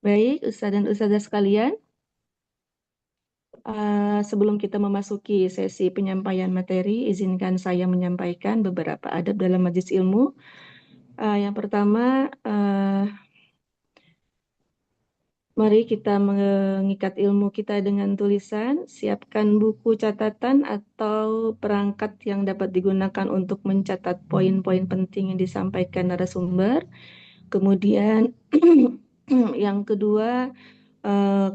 Baik, Ustadz dan Ustazah sekalian, sebelum kita memasuki sesi penyampaian materi, izinkan saya menyampaikan beberapa adab dalam majelis ilmu. Yang pertama, mari kita mengikat ilmu kita dengan tulisan, siapkan buku catatan atau perangkat yang dapat digunakan untuk mencatat poin-poin penting yang disampaikan narasumber. Kemudian yang kedua,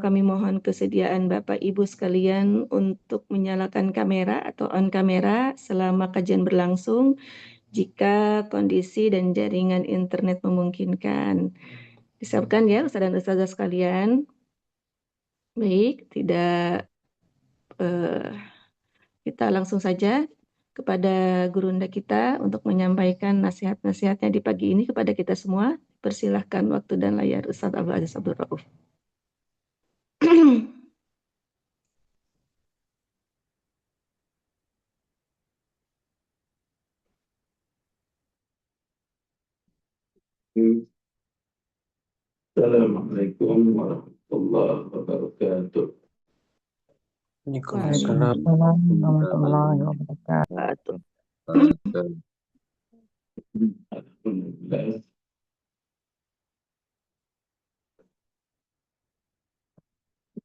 kami mohon kesediaan Bapak Ibu sekalian untuk menyalakan kamera atau on kamera selama kajian berlangsung jika kondisi dan jaringan internet memungkinkan. Disiapkan ya Ustaz dan Ustazah sekalian. Baik, kita langsung saja kepada gurunda kita untuk menyampaikan nasihat-nasihatnya di pagi ini kepada kita semua. Persilahkan waktu dan layar Ustaz Abdul Aziz Abdul Rauf. Assalamualaikum warahmatullahi wabarakatuh. Waalaikumsalam warahmatullahi wabarakatuh. Alhamdulillah.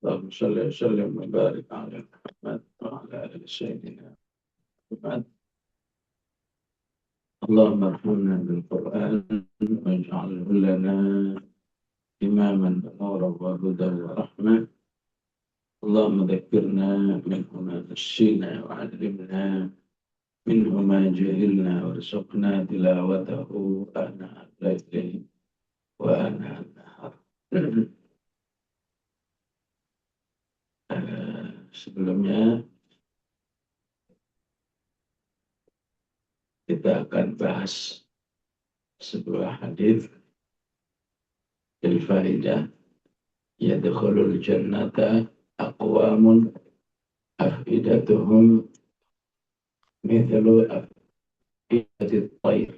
Allahumma shalli wa sallim wa barik ala Muhammad wa ala ali sayyidina Muhammad. Allahumma arhamna bil Qur'an waj'alhu lana imaman wa nuran wa hudan wa rahmah. Allahumma dhakkirna minhu ma nashina wa 'allimna minhu ma jahilna warzuqna tilawatahu ana al-laili wa ana an-nahar. Sebelumnya kita akan bahas sebuah hadis dari faidah yadkhulul jannata aqwamun afidatuhum mithlu afidatit tayr.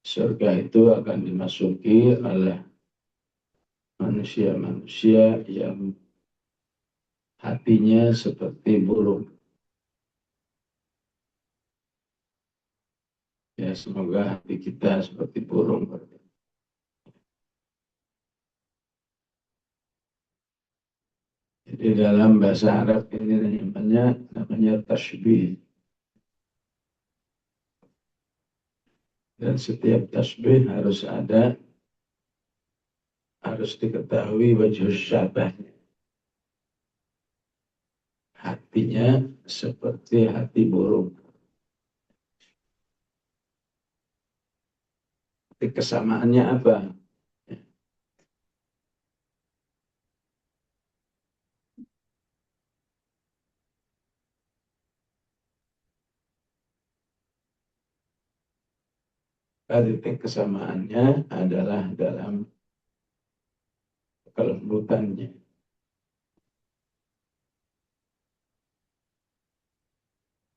Surga itu akan dimasuki oleh manusia-manusia yang hatinya seperti burung. Ya, semoga hati kita seperti burung. Jadi dalam bahasa Arab ini namanya tasbih. Dan setiap tasbih harus diketahui wajh syabahnya. Hatinya seperti hati burung. Kesamaannya apa? Titik kesamaannya adalah dalam kelembutannya.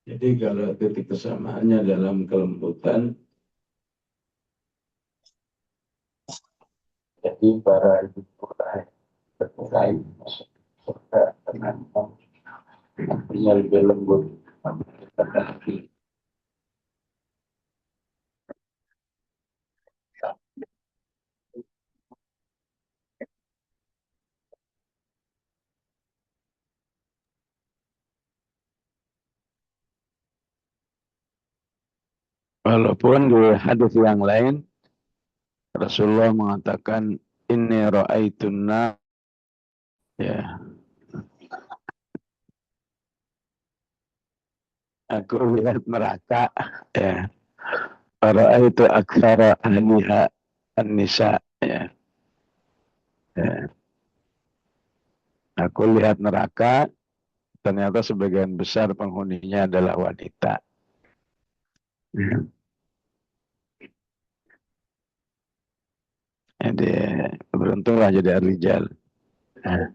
Jadi kalau titik kesamaannya dalam kelembutan, jadi para ibu bercerai serta dengan artinya lebih lembut pada hati. Walaupun di hadis yang lain Rasulullah mengatakan inni ra'aitunna, ya, aku lihat neraka, ya, ra'aitu aktsara ahliha an-nisa, ya. Ya. Aku lihat neraka, ternyata sebagian besar penghuninya adalah wanita. Ya. Jadi beruntunglah jadi rijal. Ya.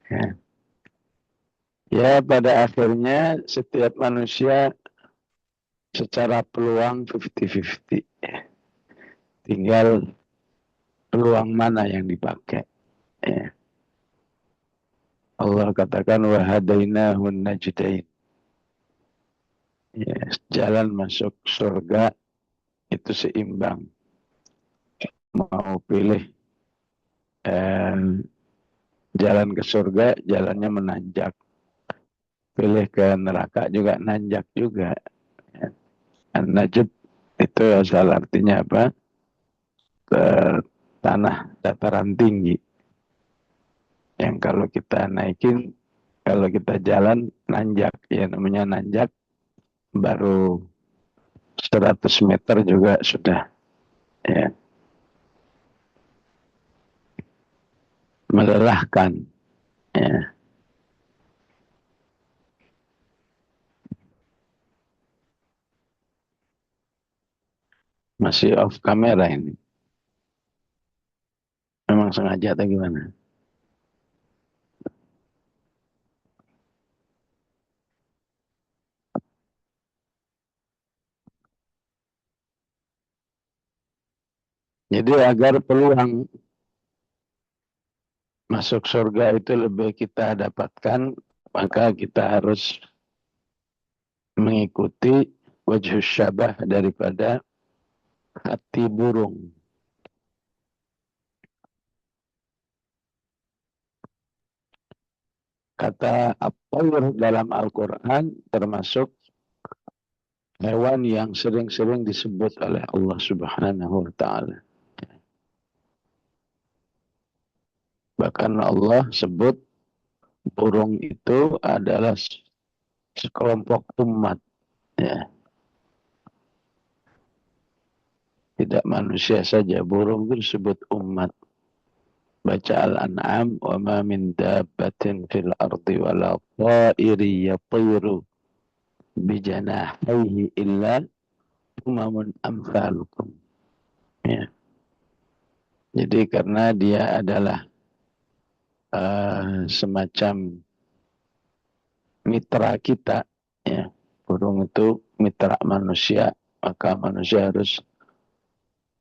Ya. Ya, pada akhirnya setiap manusia secara peluang 50-50. tinggal peluang mana yang dipakai. Ya. Allah katakan wahadainahun najdain. Ya, jalan masuk surga itu seimbang. Mau pilih jalan ke surga, jalannya menanjak. Pilih ke neraka juga nanjak juga. An-Najd itu asal artinya apa? Ke tanah dataran tinggi. Yang kalau kita naikin, kalau kita jalan nanjak, ya namanya nanjak, baru 100 meter juga sudah ya melelahkan. Ya. Masih off kamera ini. Memang sengaja atau gimana? Jadi agar peluang masuk surga itu lebih kita dapatkan, maka kita harus mengikuti wajhus syabah daripada hati burung. Kata at-tayr dalam Al-Quran termasuk hewan yang sering-sering disebut oleh Allah Subhanahu wa Ta'ala. Bahkan Allah sebut burung itu adalah sekelompok umat. Ya. Tidak manusia saja, burung itu disebut umat. Baca Al-An'am, wa ma min dabbatin fil ardi wala ta'iri yatiru bijanahihi illa umamun amsalukum. Ya. Jadi karena dia adalah semacam mitra kita, ya. Burung itu mitra manusia, maka manusia harus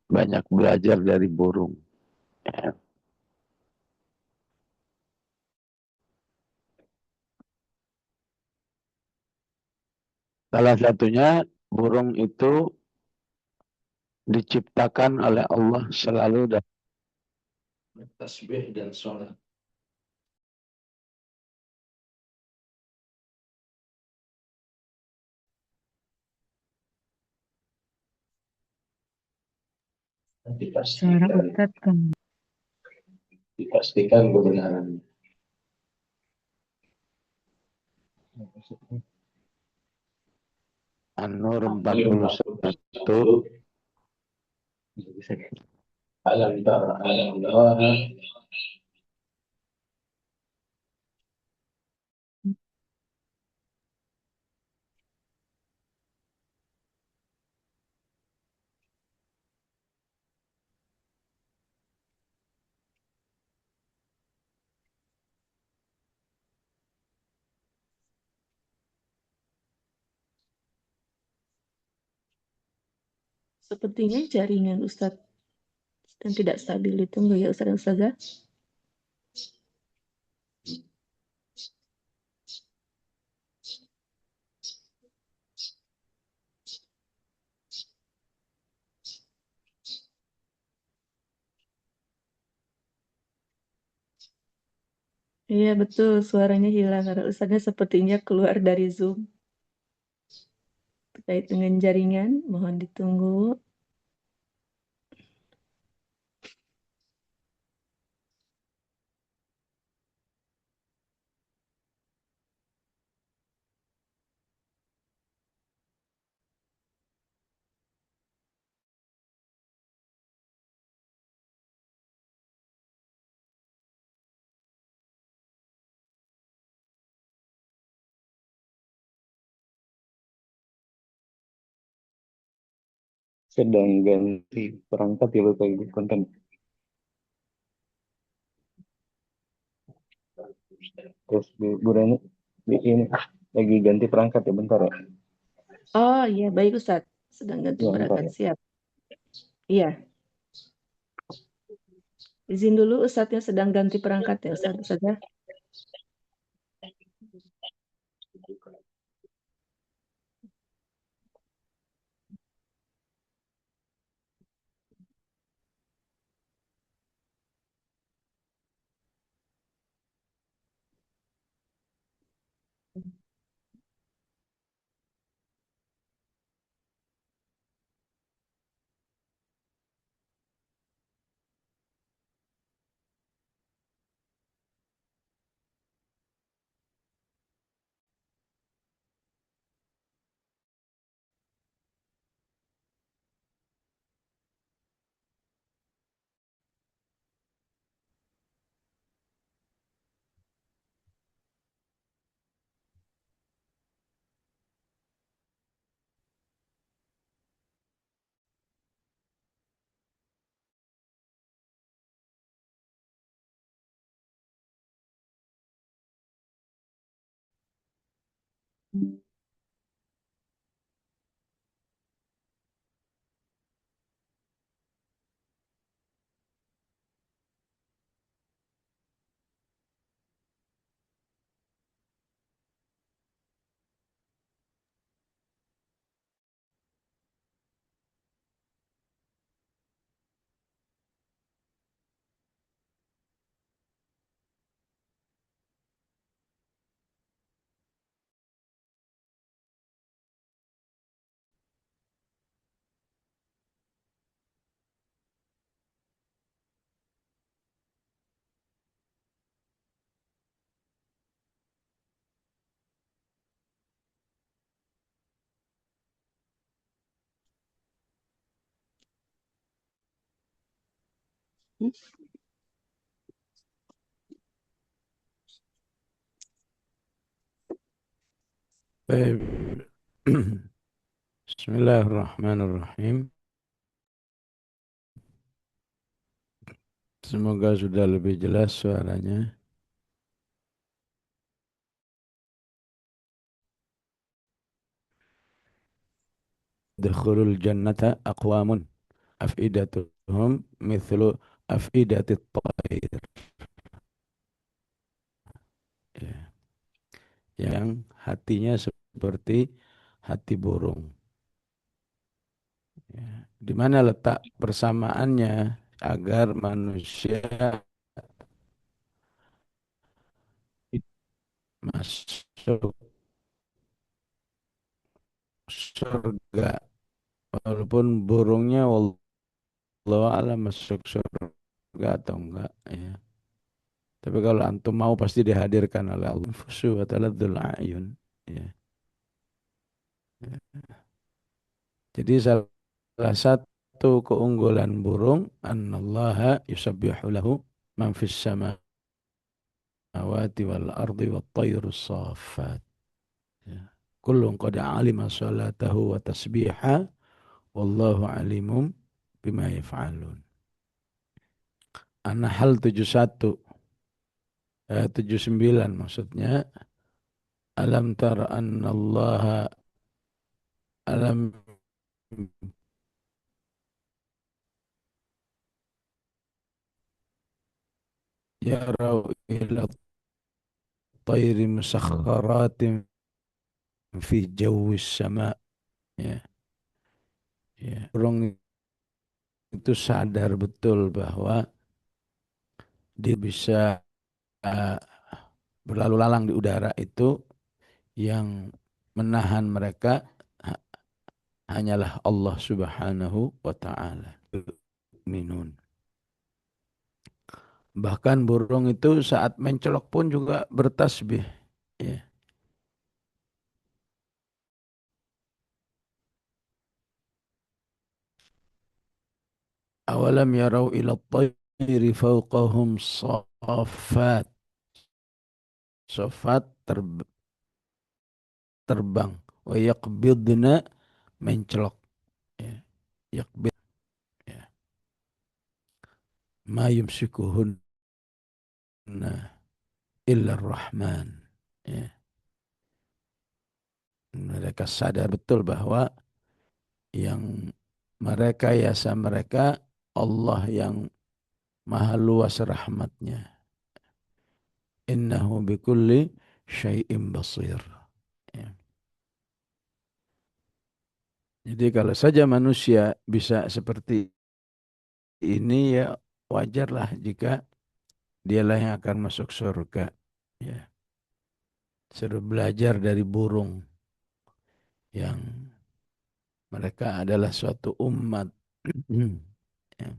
banyak belajar dari burung. Ya. Salah satunya burung itu diciptakan oleh Allah selalu dalam tasbih dan sholat. Dipastikan kebenarannya. An-Nur 41. Alam tara Allah. Sepertinya jaringan Ustadz dan tidak stabil itu enggak ya Ustadz dan Ustazah? Iya betul, suaranya hilang karena Ustaznya sepertinya keluar dari Zoom. Terkait dengan jaringan, mohon ditunggu. Sedang ganti perangkat ya Bapak Ibu konten. Terus Bu Reni ini lagi ganti perangkat ya bentar ya. Oh iya, baik Ustadz. Sedang ganti Ya, bentar perangkat, ya. siap. Iya. Izin dulu, Ustadznya sedang ganti perangkat ya, Ustadz ya. Baik. Bismillahirrahmanirrahim. Semoga sudah lebih jelas suaranya. Dukhulul jannata aqwamun afidatuhum mithlu afidatit tayr. Ya. Yang hatinya seperti hati burung. Ya. Di mana letak persamaannya agar manusia masuk surga walaupun burungnya wallahu alam masuk surga atau enggak ya. Tapi kalau antum mau pasti dihadirkan oleh Allah. Fusu wa taladzul a'yun. Ya. Jadi salah satu keunggulan burung annallaha yusabbihu lahu man fis samawati wal ardi wat tayrus saffat. Ya. Kullun qad alima salatahu wa tasbiha wallahu alimum bima yaf'alun. An-Nahl 71 79 maksudnya alam tara annallaha alam yarau ila tayri musakharatin fi jawis sama ya, ya. Burung itu sadar betul bahwa dia bisa uh, berlalu lalang di udara itu yang menahan mereka hanyalah Allah Subhanahu wa taala. Minun. Bahkan burung itu saat mencolok pun juga bertasbih. Ya. Awalam yarau ila tayri fawqahum saffat. Saffat terbang. Wa yaqbidna mencolok. Ya. Yaqbid. Ya. Ma yumsikuhunna illa rahman. Ya. Mereka sadar betul bahwa yang mereka yasa mereka Allah yang maha luas rahmatnya. Innahu bikulli syai'in basir. Ya. Jadi kalau saja manusia bisa seperti ini ya wajarlah jika dialah yang akan masuk surga. Ya. Suruh belajar dari burung yang mereka adalah suatu umat. Ya.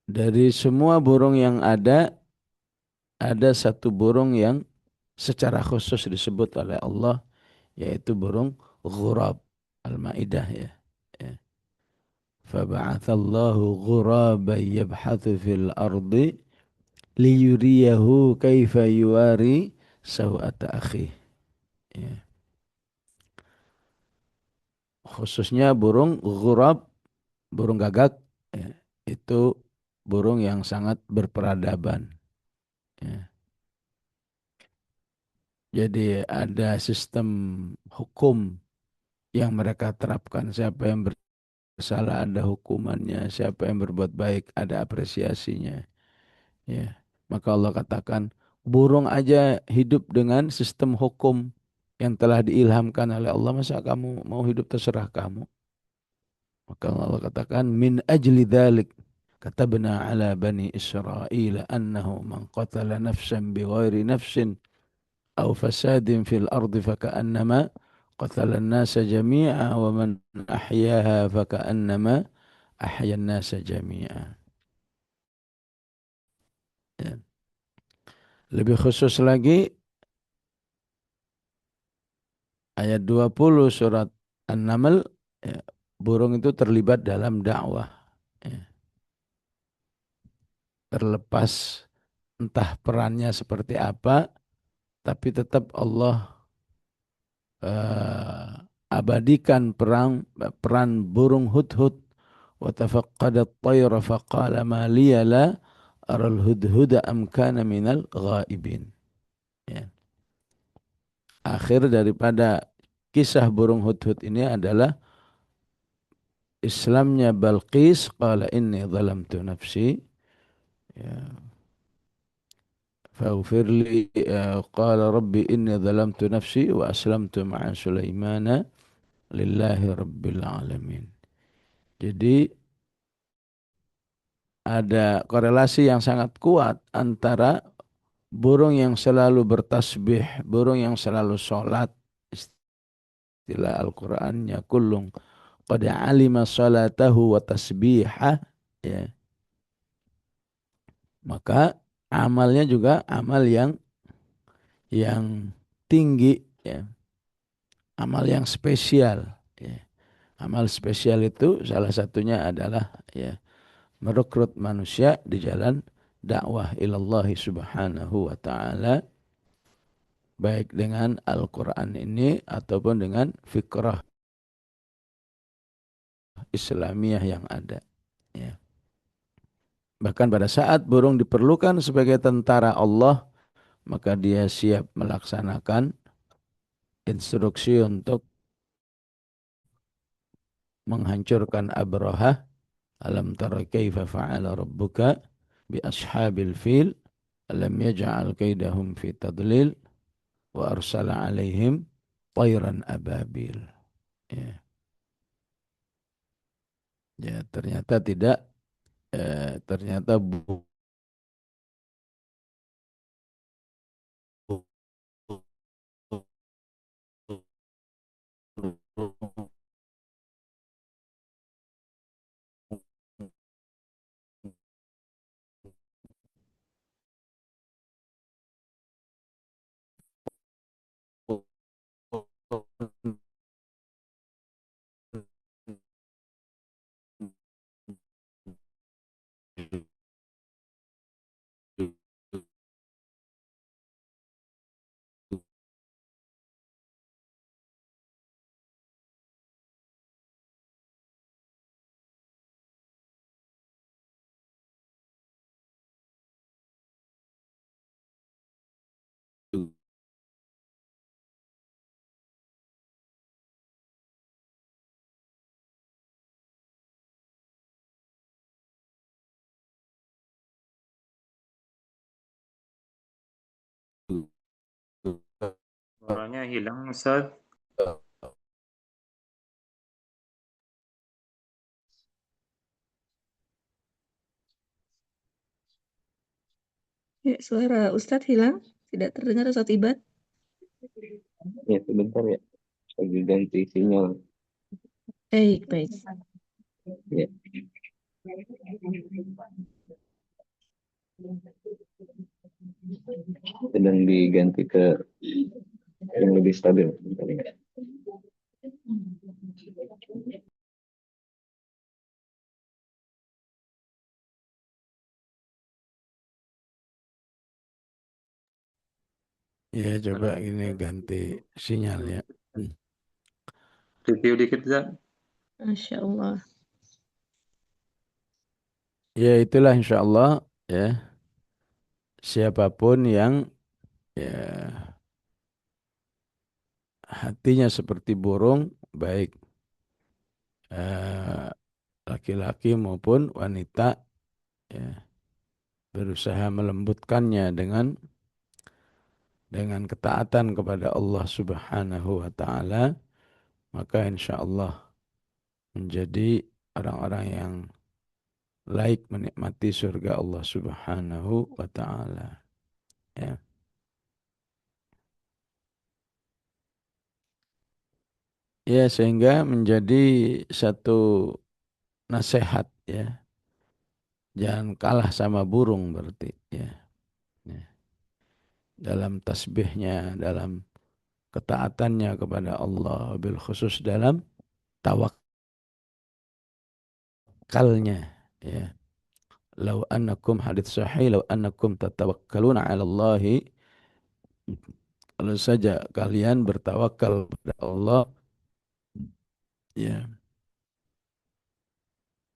Dari semua burung yang ada satu burung yang secara khusus disebut oleh Allah, yaitu burung ghurab. Al-Maidah ya. Ya. Faba'athallahu ghuraban yabhathu fil ardi liyuriyahu kaifa yuwari sawata akhi. Ya. Khususnya burung ghurab, burung gagak, ya, itu burung yang sangat berperadaban. Ya. Jadi ada sistem hukum yang mereka terapkan. Siapa yang bersalah ada hukumannya, siapa yang berbuat baik ada apresiasinya. Ya. Maka Allah katakan, burung aja hidup dengan sistem hukum yang telah diilhamkan oleh Allah. Masa kamu mau hidup terserah kamu? Maka Allah katakan, min ajli dhalik katabna ala bani Israel annahu man qatala nafsan bighairi nafsin aw fasadin fil ardi faka'annama qatala an-nasa jami'a wa man ahyaha faka'annama ahya an-nasa jami'a. Ya. Lebih khusus lagi ayat 20 surat An-Naml, ya, burung itu terlibat dalam dakwah. Ya. Terlepas entah perannya seperti apa, tapi tetap Allah eh, abadikan peran burung hudhud. Wa tafaqqada at-tayra faqala ma liya la aral hudhuda am kana minal ghaibin. Ya. Akhir daripada kisah burung hudhud ini adalah Islamnya Balqis, qala inni zalamtu nafsi, ya, faghfir li, qala rabbi inni zalamtu nafsi wa aslamtu ma'a Sulaimana lillahi rabbil alamin. Jadi ada korelasi yang sangat kuat antara burung yang selalu bertasbih, burung yang selalu sholat, istilah Al-Qur'annya kullun qad alima salatahu wa tasbihah, ya. Maka amalnya juga amal yang tinggi, ya. Amal yang spesial, ya. Amal spesial itu salah satunya adalah, ya, merekrut manusia di jalan dakwah ilallah subhanahu wa ta'ala, baik dengan Al-Quran ini ataupun dengan fikrah Islamiyah yang ada. Ya. Bahkan pada saat burung diperlukan sebagai tentara Allah, maka dia siap melaksanakan instruksi untuk menghancurkan Abrahah. Alam tara kaifa fa'ala rabbuka bi ashabil fil alam yaj'al kaidahum fi tadlil wa arsala alaihim tayran ababil. Ya, ya ternyata tidak, ternyata Suaranya hilang, Ustaz. Ya, suara Ustadz hilang, tidak terdengar Ustadz Ibad. Ya, sebentar ya. Lagi ganti sinyal. Baik, baik. Ya. Sedang diganti ke yang lebih stabil. Bentar ya. Ya, coba ini ganti sinyal ya. Review dikit, Ustaz. Masya Allah. Ya, itulah insya Allah ya. Siapapun yang ya hatinya seperti burung, baik eh, laki-laki maupun wanita, ya, berusaha melembutkannya dengan ketaatan kepada Allah Subhanahu wa taala, maka insya Allah menjadi orang-orang yang laik menikmati surga Allah Subhanahu wa taala. Ya. Ya, sehingga menjadi satu nasihat ya. Jangan kalah sama burung berarti ya. Ya. Dalam tasbihnya, dalam ketaatannya kepada Allah, bil khusus dalam tawakalnya ya. Lau annakum hadits sahih, lau annakum tatawakkaluna 'ala Allahi, kalau saja kalian bertawakal kepada Allah ya,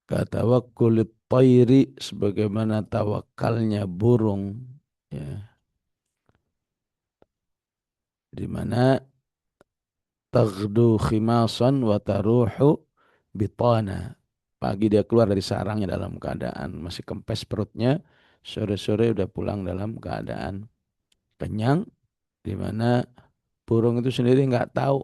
katawakkulit tayri, sebagaimana tawakalnya burung ya, di mana taghdu khimasan wa taruhu bitana. Pagi dia keluar dari sarangnya dalam keadaan masih kempes perutnya, sore-sore udah pulang dalam keadaan kenyang, di mana burung itu sendiri nggak tahu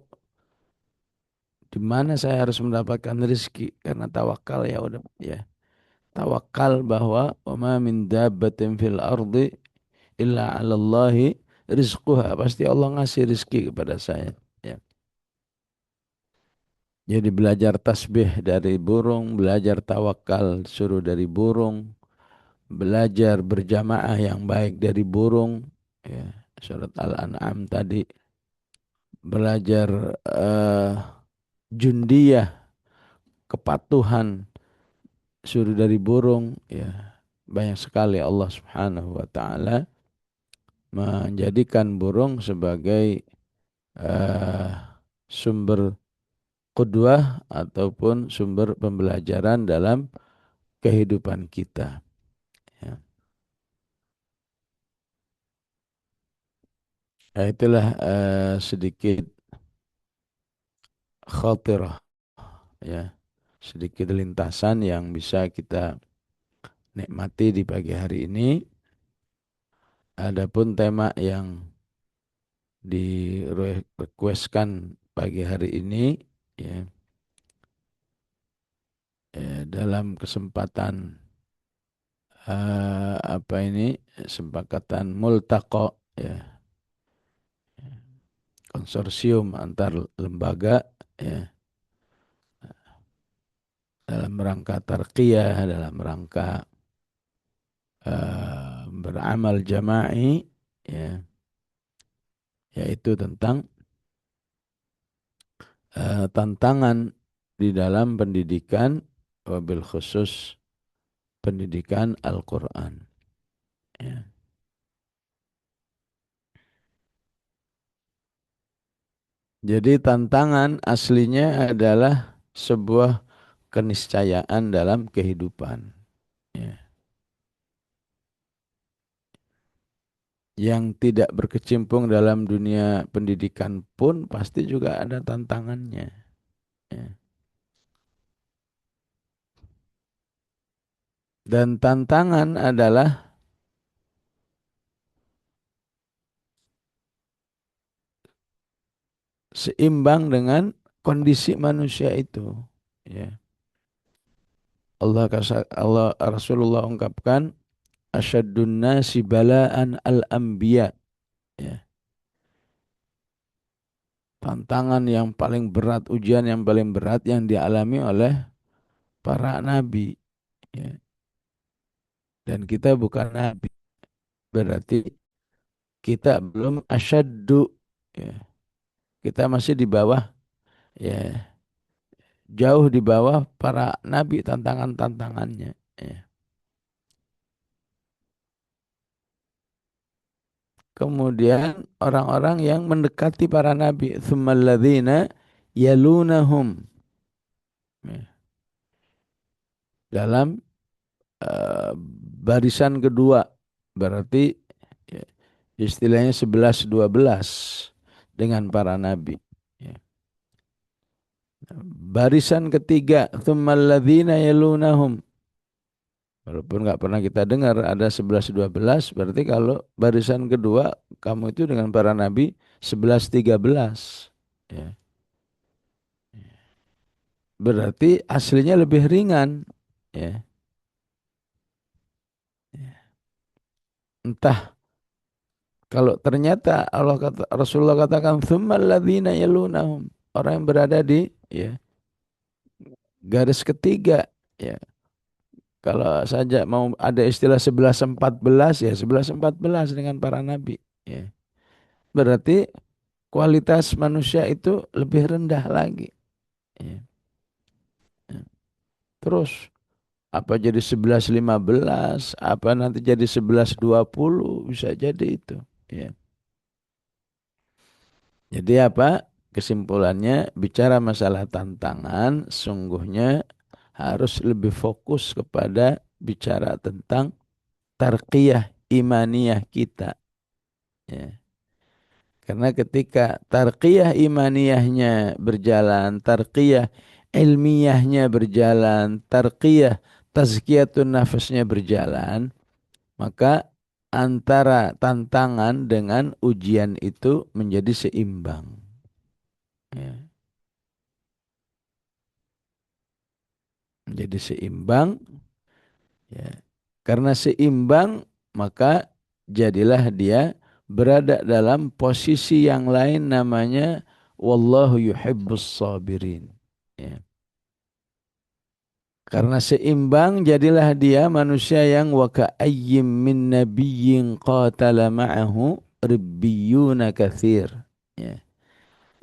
di mana saya harus mendapatkan rezeki, karena tawakal ya udah ya. Tawakal bahwa wa ma min dabbatin fil ardi illa 'ala Allahi rizquha, pasti Allah ngasih rezeki kepada saya ya. Jadi belajar tasbih dari burung, belajar tawakal suruh dari burung, belajar berjamaah yang baik dari burung ya. Surat Al-An'am tadi, belajar jundiyah, kepatuhan suruh dari burung ya. Banyak sekali Allah Subhanahu wa taala menjadikan burung sebagai eh, sumber qudwah ataupun sumber pembelajaran dalam kehidupan kita ya. Nah, itulah sedikit khatirah ya, sedikit lintasan yang bisa kita nikmati di pagi hari ini. Adapun tema yang di requestkan pagi hari ini ya, dalam kesempatan apa ini, kesempatan multaqa ya, konsorsium antar lembaga ya, dalam rangka tarqiyah, dalam rangka beramal jama'i ya, yaitu tentang tantangan di dalam pendidikan, wabil khusus pendidikan Al-Quran ya. Jadi tantangan aslinya adalah sebuah keniscayaan dalam kehidupan ya. Yang tidak berkecimpung dalam dunia pendidikan pun pasti juga ada tantangannya ya. Dan tantangan adalah seimbang dengan kondisi manusia itu. Ya. Allah Rasulullah ungkapkan asyaddun nasi bala'an al-anbiya. Ya. Tantangan yang paling berat, ujian yang paling berat yang dialami oleh para nabi. Ya. Dan kita bukan nabi. Berarti kita belum asyaddu. Ya. Kita masih di bawah, ya, jauh di bawah para nabi tantangan-tantangannya. Ya. Kemudian orang-orang yang mendekati para nabi, tsumalladzina yalunahum. Ya. Dalam barisan kedua, berarti ya, istilahnya 11-12 dengan para nabi. Ya. Barisan ketiga, tsumalladzina yalunahum. Walaupun nggak pernah kita dengar ada 11-12, berarti kalau barisan kedua kamu itu dengan para nabi 11-13. Ya. Berarti aslinya lebih ringan. Ya. Entah kalau ternyata Rasulullah katakan tsummal ladzina yalunahum, orang yang berada di, ya, garis ketiga, ya. Kalau saja mau ada istilah 11-14, ya 11-14 dengan para nabi, ya. Berarti kualitas manusia itu lebih rendah lagi, ya. Terus apa jadi 11-15, apa nanti jadi 11-20, bisa jadi itu, ya. Jadi apa? Kesimpulannya, bicara masalah tantangan, sungguhnya harus lebih fokus kepada bicara tentang tarqiyah imaniyah kita. Ya. Karena ketika tarqiyah imaniyahnya berjalan, tarqiyah ilmiyahnya berjalan, tarqiyah tazkiyatun nafasnya berjalan, maka antara tantangan dengan ujian itu menjadi seimbang. Ya. Menjadi seimbang, ya. Karena seimbang, maka jadilah dia berada dalam posisi yang lain, namanya wallahu yuhibbus sabirin. Ya. Karena seimbang, jadilah dia manusia yang wa ka'ayyim min nabiyyin qatala ma'ahu ribbiyuna katsir. Ya.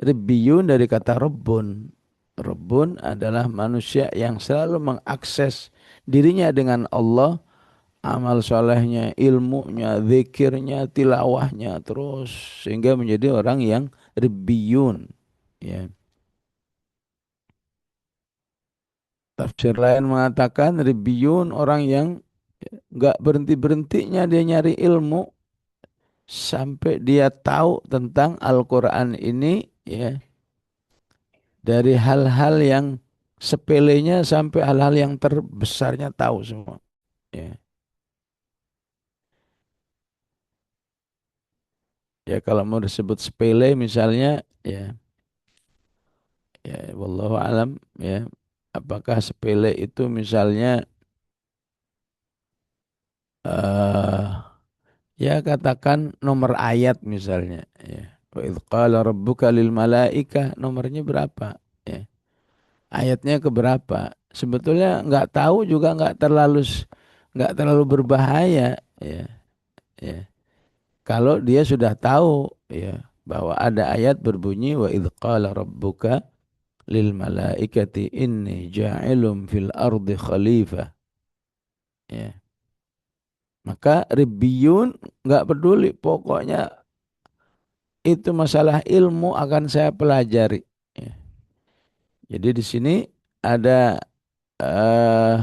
Ribbiyun dari kata Rabbun. Rabbun adalah manusia yang selalu mengakses dirinya dengan Allah, amal solehnya, ilmunya, zikirnya, tilawahnya, terus sehingga menjadi orang yang ribbiyun. Ya. Tafsir lain mengatakan ribbiyun orang yang nggak berhenti-berhentinya dia nyari ilmu sampai dia tahu tentang Al-Quran ini, ya, dari hal-hal yang sepelenya sampai hal-hal yang terbesarnya tahu semua. Ya. Ya kalau mau disebut sepele misalnya, ya, ya wallahu alam, ya. Apakah sepele itu misalnya eh ya katakan nomor ayat misalnya, ya. Wa idz qala rabbuka lil malaikah, nomornya berapa? Ya. Ayatnya keberapa? Sebetulnya nggak tahu juga nggak terlalu berbahaya, ya. Ya. Kalau dia sudah tahu, ya, bahwa ada ayat berbunyi wa idz qala rabbuka lil malaikati inni ja'ilum fil ardi khalifah. Ya. Maka Ribbiyun nggak peduli, pokoknya itu masalah ilmu akan saya pelajari. Ya. Jadi di sini ada eh,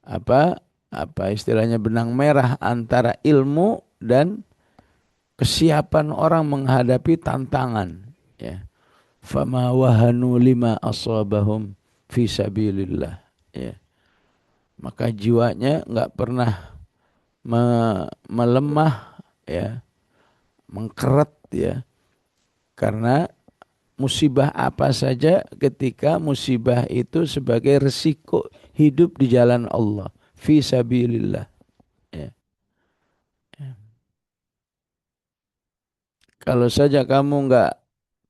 apa apa istilahnya benang merah antara ilmu dan kesiapan orang menghadapi tantangan. Ya. Fama wahanu lima asabahum fi sabilillah. Ya. Maka jiwanya nggak pernah melemah, ya, mengkeret, ya, karena musibah apa saja ketika musibah itu sebagai resiko hidup di jalan Allah. Fi sabilillah. Ya. Kalau saja kamu nggak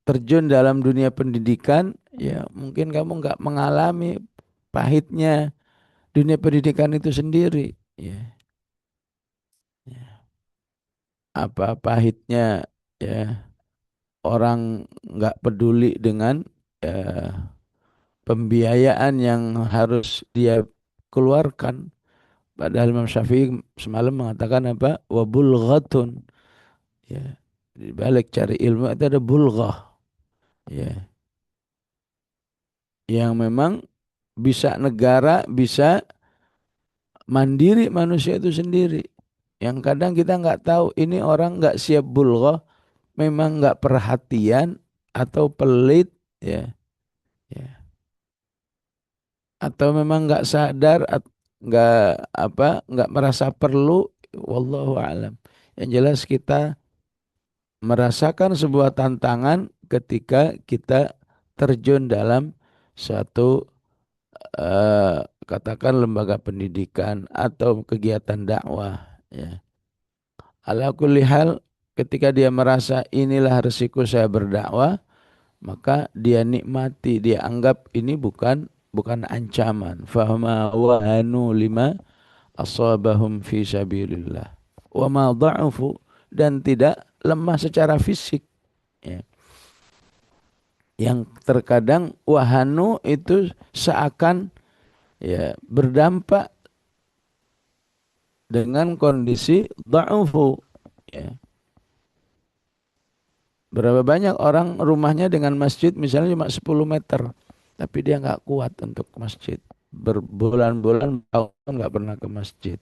terjun dalam dunia pendidikan, ya mungkin kamu nggak mengalami pahitnya dunia pendidikan itu sendiri. Ya. Apa pahitnya ya orang nggak peduli dengan eh, pembiayaan yang harus dia keluarkan. Padahal Imam Syafi'i semalam mengatakan apa? Wa bulghatun. Ya. Di balik cari ilmu itu ada bulghah. Ya. Yang memang bisa negara, bisa mandiri manusia itu sendiri. Yang kadang kita nggak tahu ini orang nggak siap bulghah, memang nggak perhatian atau pelit, ya, ya. Atau memang nggak sadar, nggak nggak merasa perlu. Wallahu alam. Yang jelas kita merasakan sebuah tantangan ketika kita terjun dalam suatu katakan lembaga pendidikan atau kegiatan dakwah, ya. Ala kulli hal ketika dia merasa inilah resiko saya berdakwah, maka dia nikmati, dia anggap ini bukan ancaman. Fahma wahanu lima asabahum fi sabilillah. Wa ma dha'ufu, dan tidak lemah secara fisik, ya. Yang terkadang wahanu itu seakan ya berdampak dengan kondisi dha'ufu, ya. Berapa banyak orang rumahnya dengan masjid misalnya cuma 10 meter, tapi dia nggak kuat untuk ke masjid. Berbulan-bulan tahun nggak pernah ke masjid.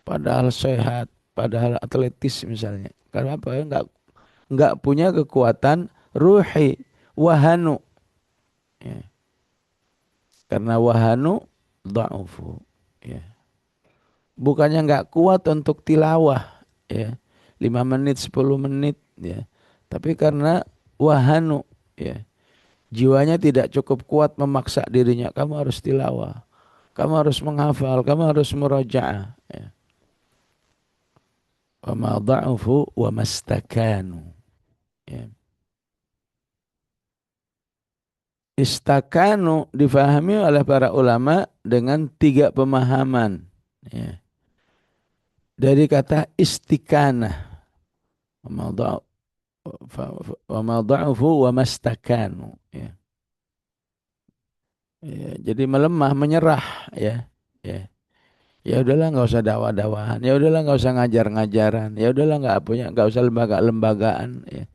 Padahal sehat, padahal atletis misalnya. Karena apa? Nggak punya kekuatan ruhi, wahanu. Ya. Karena wahanu dha'ufu. Ya. Bukannya nggak kuat untuk tilawah, ya. 5 menit, 10 menit, ya. Tapi karena wahanu, ya. Jiwanya tidak cukup kuat memaksa dirinya. Kamu harus tilawah. Kamu harus menghafal, kamu harus murajaah, ya. Wa ma dha'ufu wa mastakanu. Ya. Istakanu difahami oleh para ulama dengan 3 pemahaman, ya. Dari kata istikanah, wa ma dha'ufu wa mastakanu, ya. Ya, jadi melemah, menyerah, ya. Ya. Ya udahlah nggak usah dakwah-dakwahan, ya udahlah nggak usah ngajar-ngajaran, ya udahlah nggak usah lembaga-lembagaan, ya.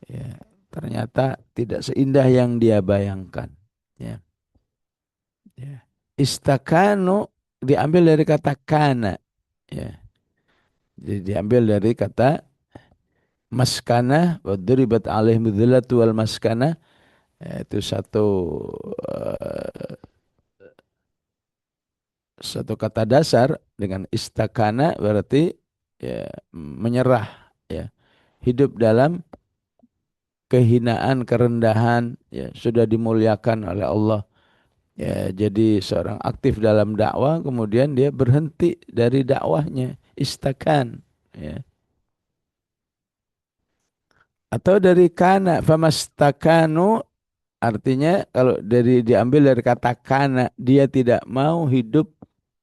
Ya. Ternyata tidak seindah yang dia bayangkan, ya. Ya. Istakanu diambil dari kata kana, ya. Jadi diambil dari kata maskana wa duribat alaihim dzillatu wal maskana, itu eh, satu kata dasar dengan istakana berarti ya menyerah, ya. Hidup dalam kehinaan, kerendahan, ya sudah dimuliakan oleh Allah. Ya, jadi seorang aktif dalam dakwah kemudian dia berhenti dari dakwahnya, istakan, ya. Atau dari kana, famastakanu, artinya kalau dari diambil dari kata kana, dia tidak mau hidup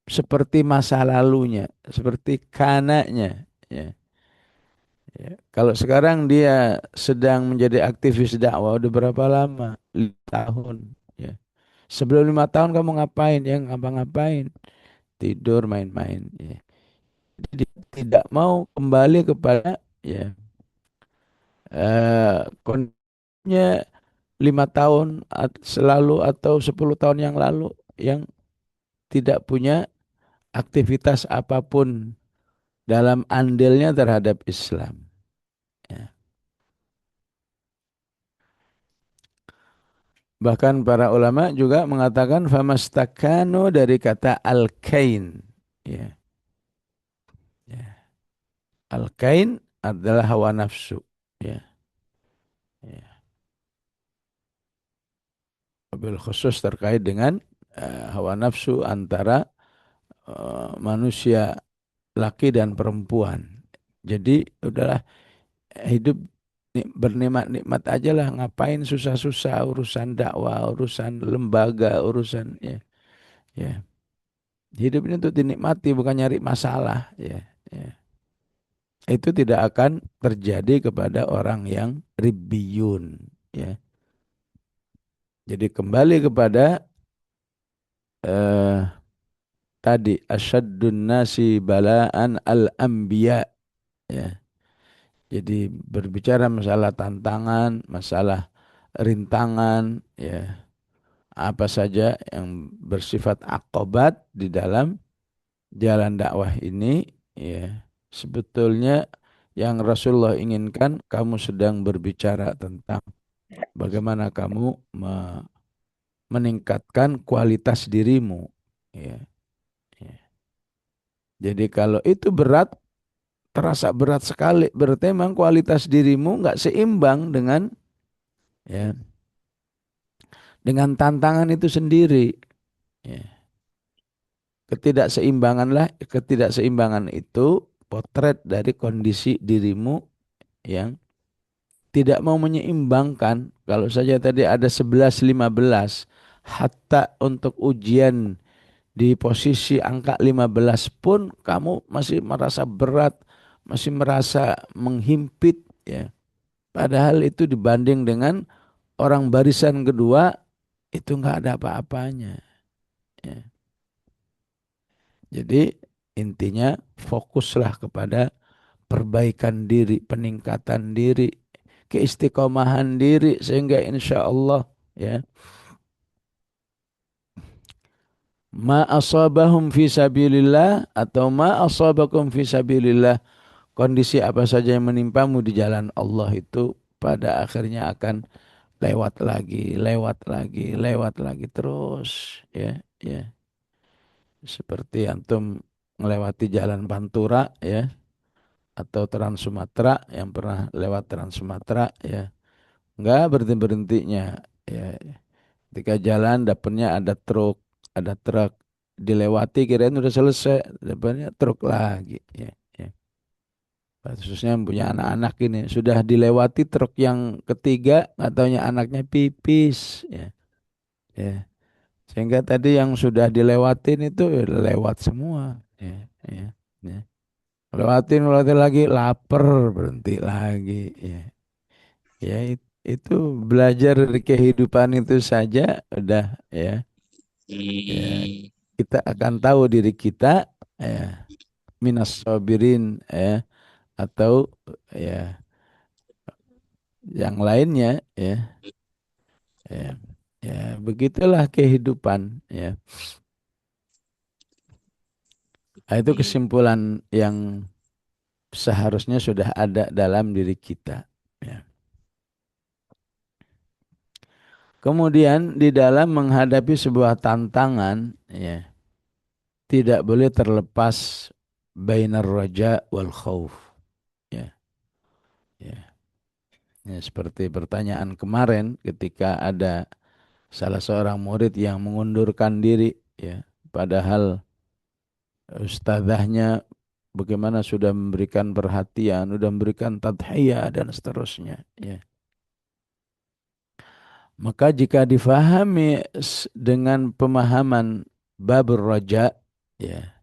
seperti masa lalunya, seperti kananya, ya. Ya. Kalau sekarang dia sedang menjadi aktivis dakwah udah berapa lama? 5 tahun. Ya. Sebelum 5 tahun kamu ngapain? Ya ngapa-ngapain? Tidur, main-main. Ya. Jadi tidak mau kembali kepada ya kondisinya 5 tahun selalu atau 10 tahun yang lalu yang tidak punya aktivitas apapun dalam andilnya terhadap Islam. Ya. Bahkan para ulama juga mengatakan famastakanu dari kata al-kain. Ya. Ya. Al-kain adalah hawa nafsu. Ya. Ya. wabil khusus terkait dengan hawa nafsu antara manusia laki dan perempuan. Jadi udahlah, hidup bernikmat-nikmat aja lah, ngapain susah-susah urusan dakwah, urusan lembaga, urusan ya. Hidup ini untuk dinikmati, bukan nyari masalah, ya. Itu tidak akan terjadi kepada orang yang ribbiyun, ya. Jadi kembali kepada eh, tadi asyaddun nasi balaan al-anbiya, ya. Jadi berbicara masalah tantangan, masalah rintangan, ya, apa saja yang bersifat akobat di dalam jalan dakwah ini, ya, sebetulnya yang Rasulullah inginkan, kamu sedang berbicara tentang bagaimana kamu meningkatkan kualitas dirimu, ya, ya. Jadi kalau itu berat, terasa berat sekali, berarti memang kualitas dirimu nggak seimbang ya dengan tantangan itu sendiri, ya. Ketidakseimbangan itu potret dari kondisi dirimu yang tidak mau menyeimbangkan. Kalau saja tadi ada 11-15, hatta untuk ujian di posisi angka 15 pun kamu masih merasa berat, masih merasa menghimpit, ya. Padahal itu dibanding dengan orang barisan kedua itu nggak ada apa-apanya, ya. Jadi intinya fokuslah kepada perbaikan diri, peningkatan diri, keistiqomahan diri, sehingga insya Allah, ya, ma asabahum fi sabilillah atau ma asabakum fi sabilillah, kondisi apa saja yang menimpamu di jalan Allah itu pada akhirnya akan lewat lagi, lewat lagi terus, ya. Seperti antum melewati jalan Pantura, ya, atau Trans Sumatera, yang pernah lewat Trans Sumatera, ya, nggak berhenti berhentinya, ya. Ketika jalan dapatnya ada truk, dilewati kirain udah selesai, dapatnya truk lagi, ya. Khususnya yang punya anak-anak ini, sudah dilewati truk yang ketiga, nggak taunya anaknya pipis, ya. Sehingga tadi yang sudah dilewatin itu lewat semua, ya. Lewatin lagi, lapar, berhenti lagi, ya. Ya itu belajar dari kehidupan itu saja udah, ya, kita akan tahu diri kita, ya, minas sabirin, ya, atau ya yang lainnya, ya, ya begitulah kehidupan, ya. Nah, itu kesimpulan yang seharusnya sudah ada dalam diri kita, ya. Kemudian di dalam menghadapi sebuah tantangan, ya, tidak boleh terlepas bainar raja wal khauf, ya. Ya. Ya, seperti pertanyaan kemarin ketika ada salah seorang murid yang mengundurkan diri, ya, padahal ustadzahnya bagaimana sudah memberikan perhatian, sudah memberikan tadhiyah dan seterusnya, ya. Maka jika difahami dengan pemahaman babur raja, ya,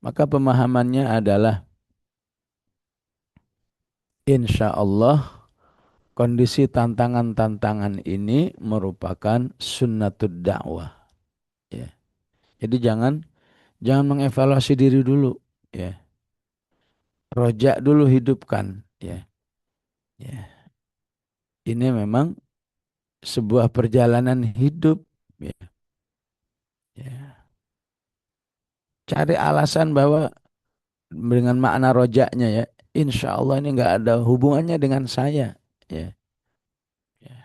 maka pemahamannya adalah insya Allah kondisi tantangan-tantangan ini merupakan sunnatud dakwah, ya. Jadi jangan mengevaluasi diri dulu, ya. Rojak dulu hidupkan, ya. Ya. Ini memang sebuah perjalanan hidup, ya. Ya. Cari alasan bahwa dengan makna rojaknya, ya, insya Allah ini nggak ada hubungannya dengan saya, ya. Ya.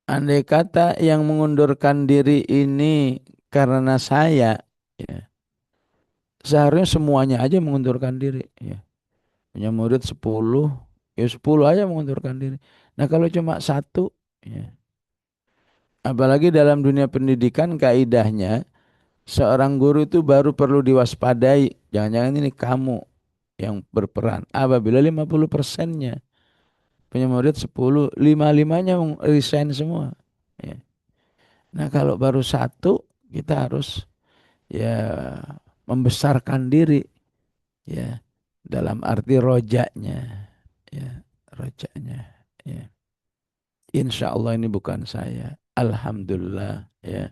Andai kata yang mengundurkan diri ini karena saya, ya, seharusnya semuanya aja mengundurkan diri, ya. Punya murid 10, ya 10 aja mengundurkan diri. Nah kalau cuma satu, ya, Apalagi dalam dunia pendidikan kaidahnya seorang guru itu baru perlu diwaspadai. Jangan-jangan ini kamu yang berperan. Apabila 50%-nya punya murid 10, 5-5-nya resign semua. Ya. Nah kalau baru satu, kita harus ya membesarkan diri ya dalam arti rojaknya ya rojaknya ya. Insya Allah ini bukan saya. Alhamdulillah ya.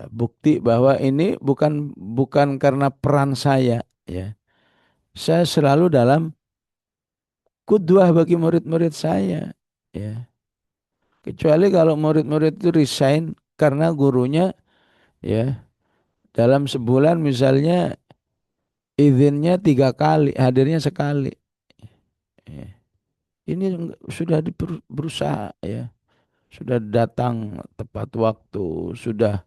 Bukti bahwa ini bukan karena peran saya ya. Saya selalu dalam kudwah bagi murid-murid saya ya. Kecuali kalau murid-murid itu resign karena gurunya ya dalam sebulan misalnya izinnya 3 kali, hadirnya sekali. Ya. Ini sudah berusaha ya, sudah datang tepat waktu, sudah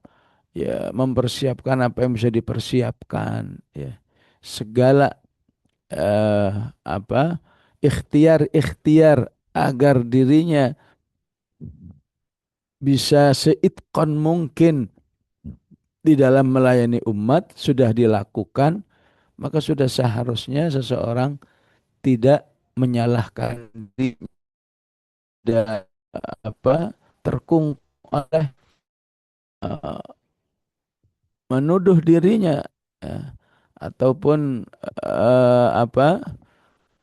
ya mempersiapkan apa yang bisa dipersiapkan ya. Segala apa ikhtiar agar dirinya bisa seitqan mungkin di dalam melayani umat sudah dilakukan, maka sudah seharusnya seseorang tidak menyalahkan diri, tidak terkungkung oleh eh, menuduh dirinya ya, ataupun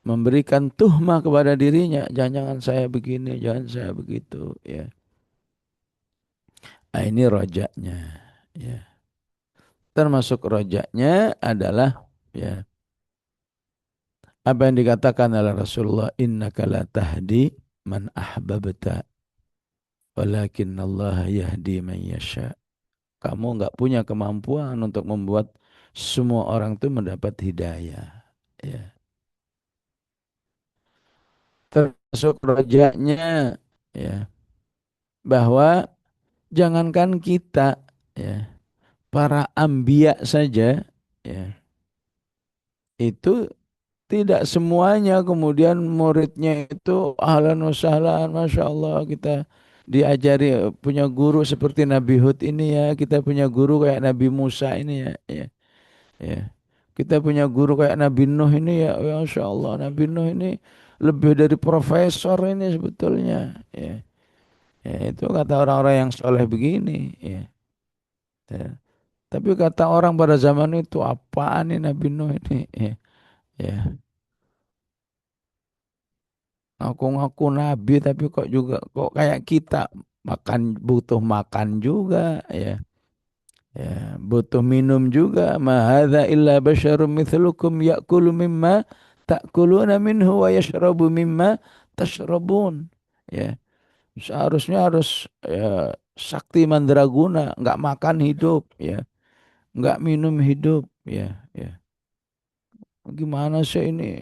memberikan tuhmah kepada dirinya, jangan-jangan saya begini, jangan saya begitu ya. Nah, ini rojaknya ya. Termasuk rojaknya adalah ya apa yang dikatakan oleh Rasulullah, innaka la tahdi man ahbabta walakin Allah yahdi man yasha. Kamu nggak punya kemampuan untuk membuat semua orang itu mendapat hidayah ya. Termasuk rojaknya ya bahwa jangankan kita ya, para ambiya saja ya, itu tidak semuanya kemudian muridnya itu ahlan wa sahlan, masya Allah kita diajari punya guru seperti Nabi Hud ini ya, kita punya guru kayak Nabi Musa ini ya, ya, ya. Kita punya guru kayak Nabi Nuh ini ya, ya masya Allah Nabi Nuh ini lebih dari profesor ini sebetulnya ya. Ya, itu kata orang-orang yang soleh begini ya. Ya. Tapi kata orang pada zaman itu apaan nih Nabi Nuh ini ya. Ya. Ngaku-ngaku nabi tapi kok juga kok kayak kita makan butuh makan juga ya. Ya, butuh minum juga. Ma hadza illa basyarum mithlukum ya'kulu mimma ta'kuluna minhu wa yashrabu mimma tashrabun. Ya, seharusnya harus ya, sakti mandraguna, nggak makan hidup ya, nggak minum hidup ya, ya. Gimana sih ini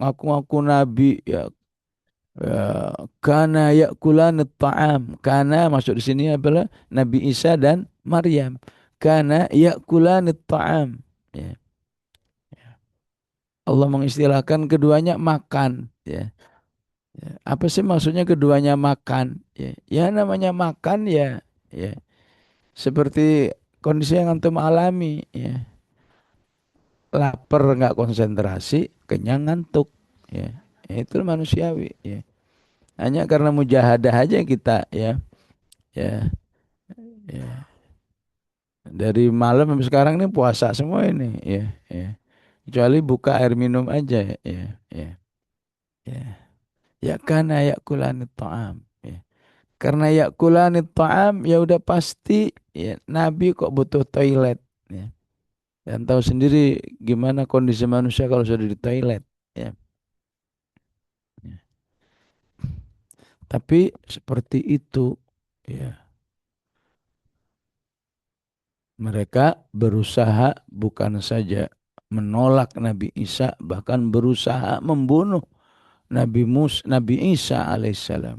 ngaku-ngaku nabi ya. Kana ya'kulan ta'am. Kana masuk di sini adalah Nabi Isa dan Maryam. Kana ya'kulan ta'am. Ya. Allah mengistilahkan keduanya makan. Ya. Ya. Apa sih maksudnya keduanya makan? Ya, ya namanya makan ya. Ya. Seperti kondisi yang antum alami. Ya. Lapar nggak konsentrasi, kenyang ngantuk. Ya. Ya, itu manusiawi. Ya. Hanya karena mujahadah aja kita ya. Ya. Ya. Dari malam sampai sekarang ini puasa semua ini ya, ya. Kecuali buka air minum aja ya, ya, ya. Ya karena yakulanit ta'am ya. Karena yakulanit ta'am ya udah pasti ya Nabi kok butuh toilet ya. Dan tahu sendiri gimana kondisi manusia kalau sudah di toilet ya. Ya. Tapi seperti itu ya. Mereka berusaha bukan saja menolak Nabi Isa, bahkan berusaha membunuh Nabi Isa alaihissalam.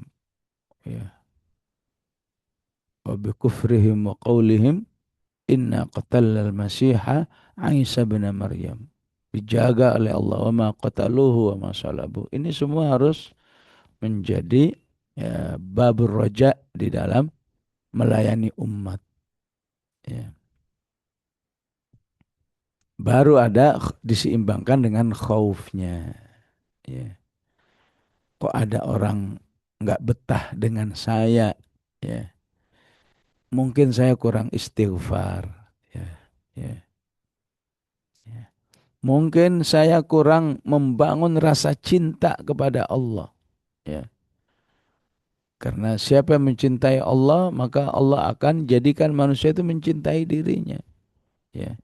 Ya. Wa bikufrihim wa qawlihim inna qatalna al-masiha Isa bin Maryam. Dijaga oleh Allah, wa ma qataluhu wa ma salabu. Ini semua harus menjadi ya, babur roja di dalam melayani umat. Ya. Baru ada diseimbangkan dengan khaufnya. Ya. Kok ada orang nggak betah dengan saya? Ya. Mungkin saya kurang istighfar. Ya. Ya. Ya. Mungkin saya kurang membangun rasa cinta kepada Allah. Ya. Karena siapa yang mencintai Allah, maka Allah akan jadikan manusia itu mencintai dirinya. Ya.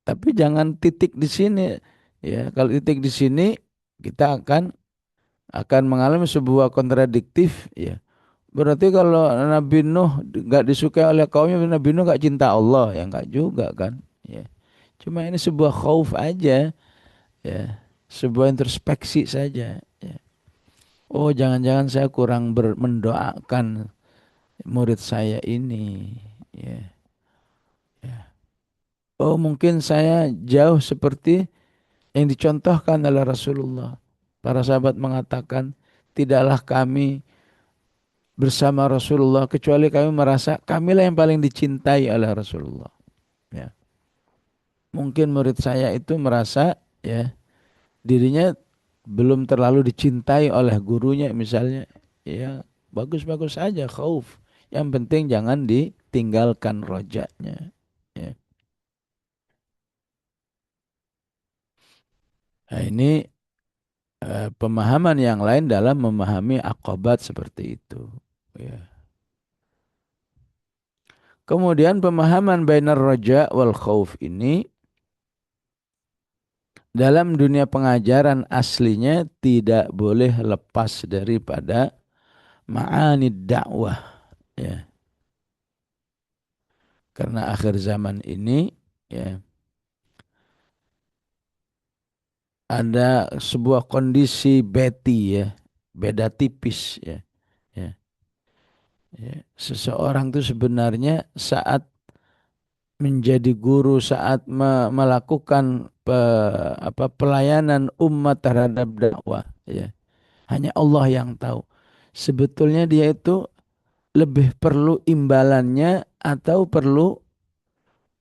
Tapi jangan titik di sini. Ya, kalau titik di sini kita akan mengalami sebuah kontradiktif. Ya, berarti kalau Nabi Nuh nggak disukai oleh kaumnya, Nabi Nuh nggak cinta Allah, ya nggak juga kan? Ya, cuma ini sebuah khauf aja, ya, sebuah introspeksi saja. Ya. Oh, jangan-jangan saya kurang mendoakan murid saya ini. Ya. Ya. Oh, mungkin saya jauh seperti yang dicontohkan oleh Rasulullah. Para sahabat mengatakan, tidaklah kami bersama Rasulullah kecuali kami merasa kamilah yang paling dicintai oleh Rasulullah. Ya. Mungkin murid saya itu merasa ya dirinya belum terlalu dicintai oleh gurunya misalnya. Ya, bagus-bagus saja khauf. Yang penting jangan ditinggalkan rojaknya. Ya. Nah, ini pemahaman yang lain dalam memahami aqobat seperti itu. Ya. Kemudian pemahaman bainar roja wal khauf ini dalam dunia pengajaran aslinya tidak boleh lepas daripada ma'ani dakwah. Ya. Karena akhir zaman ini ya ada sebuah kondisi beti ya, beda tipis ya. Ya. Ya. Seseorang itu sebenarnya saat menjadi guru, saat melakukan pelayanan umat terhadap dakwah ya. Hanya Allah yang tahu. Sebetulnya dia itu lebih perlu imbalannya atau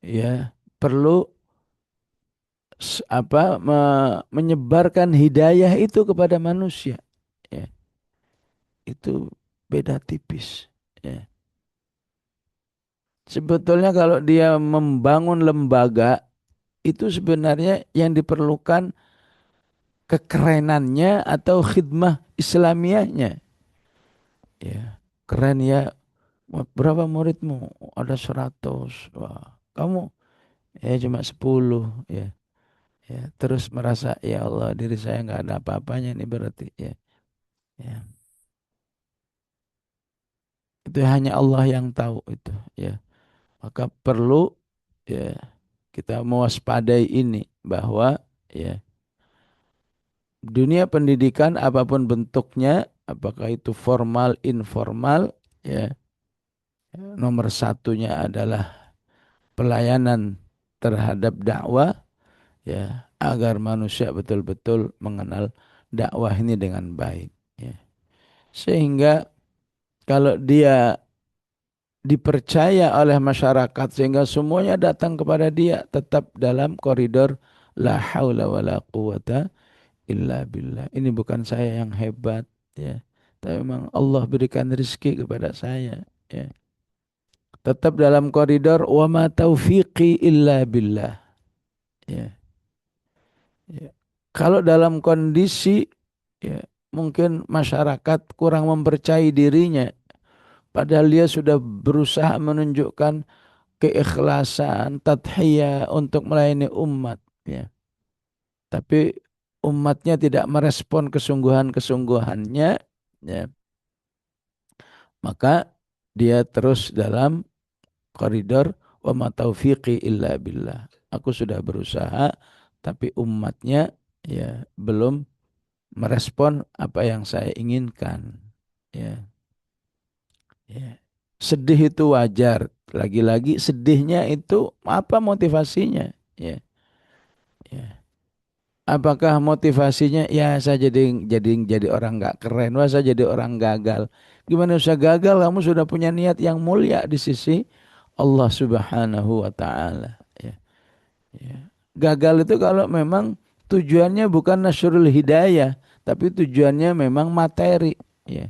ya perlu menyebarkan hidayah itu kepada manusia. Ya, itu beda tipis. Ya. Sebetulnya kalau dia membangun lembaga itu sebenarnya yang diperlukan kekerenannya atau khidmah Islamiyahnya. Ya, keren ya. Berapa muridmu? Ada 100. Wah, kamu ya cuma 10 ya. Ya, terus merasa ya Allah diri saya nggak ada apa-apanya ini berarti ya. Ya. Itu hanya Allah yang tahu itu ya. Maka perlu ya kita mewaspadai ini bahwa ya dunia pendidikan apapun bentuknya, apakah itu formal, informal, ya nomor satunya adalah pelayanan terhadap dakwah, ya agar manusia betul-betul mengenal dakwah ini dengan baik. Ya. Sehingga kalau dia dipercaya oleh masyarakat sehingga semuanya datang kepada dia tetap dalam koridor la haula wala quwata illa billah. Ini bukan saya yang hebat ya. Tapi memang Allah berikan rezeki kepada saya ya. Tetap dalam koridor wa ma taufiqi illa billah ya. Ya. Kalau dalam kondisi ya mungkin masyarakat kurang mempercayai dirinya padahal dia sudah berusaha menunjukkan keikhlasan, tadhiyah untuk melayani umat ya. Tapi umatnya tidak merespon kesungguhan-kesungguhannya ya, maka dia terus dalam koridor wa ma taufiqi illa billah. Aku sudah berusaha tapi umatnya ya belum merespon apa yang saya inginkan. Ya. Ya. Sedih itu wajar. Lagi-lagi sedihnya itu apa motivasinya? Ya. Ya. Apakah motivasinya ya saya jadi orang nggak keren, wah saya jadi orang gagal. Gimana bisa gagal? Kamu sudah punya niat yang mulia di sisi Allah Subhanahu wa taala. Ya, ya. Gagal itu kalau memang tujuannya bukan nasrul hidayah, tapi tujuannya memang materi, ya.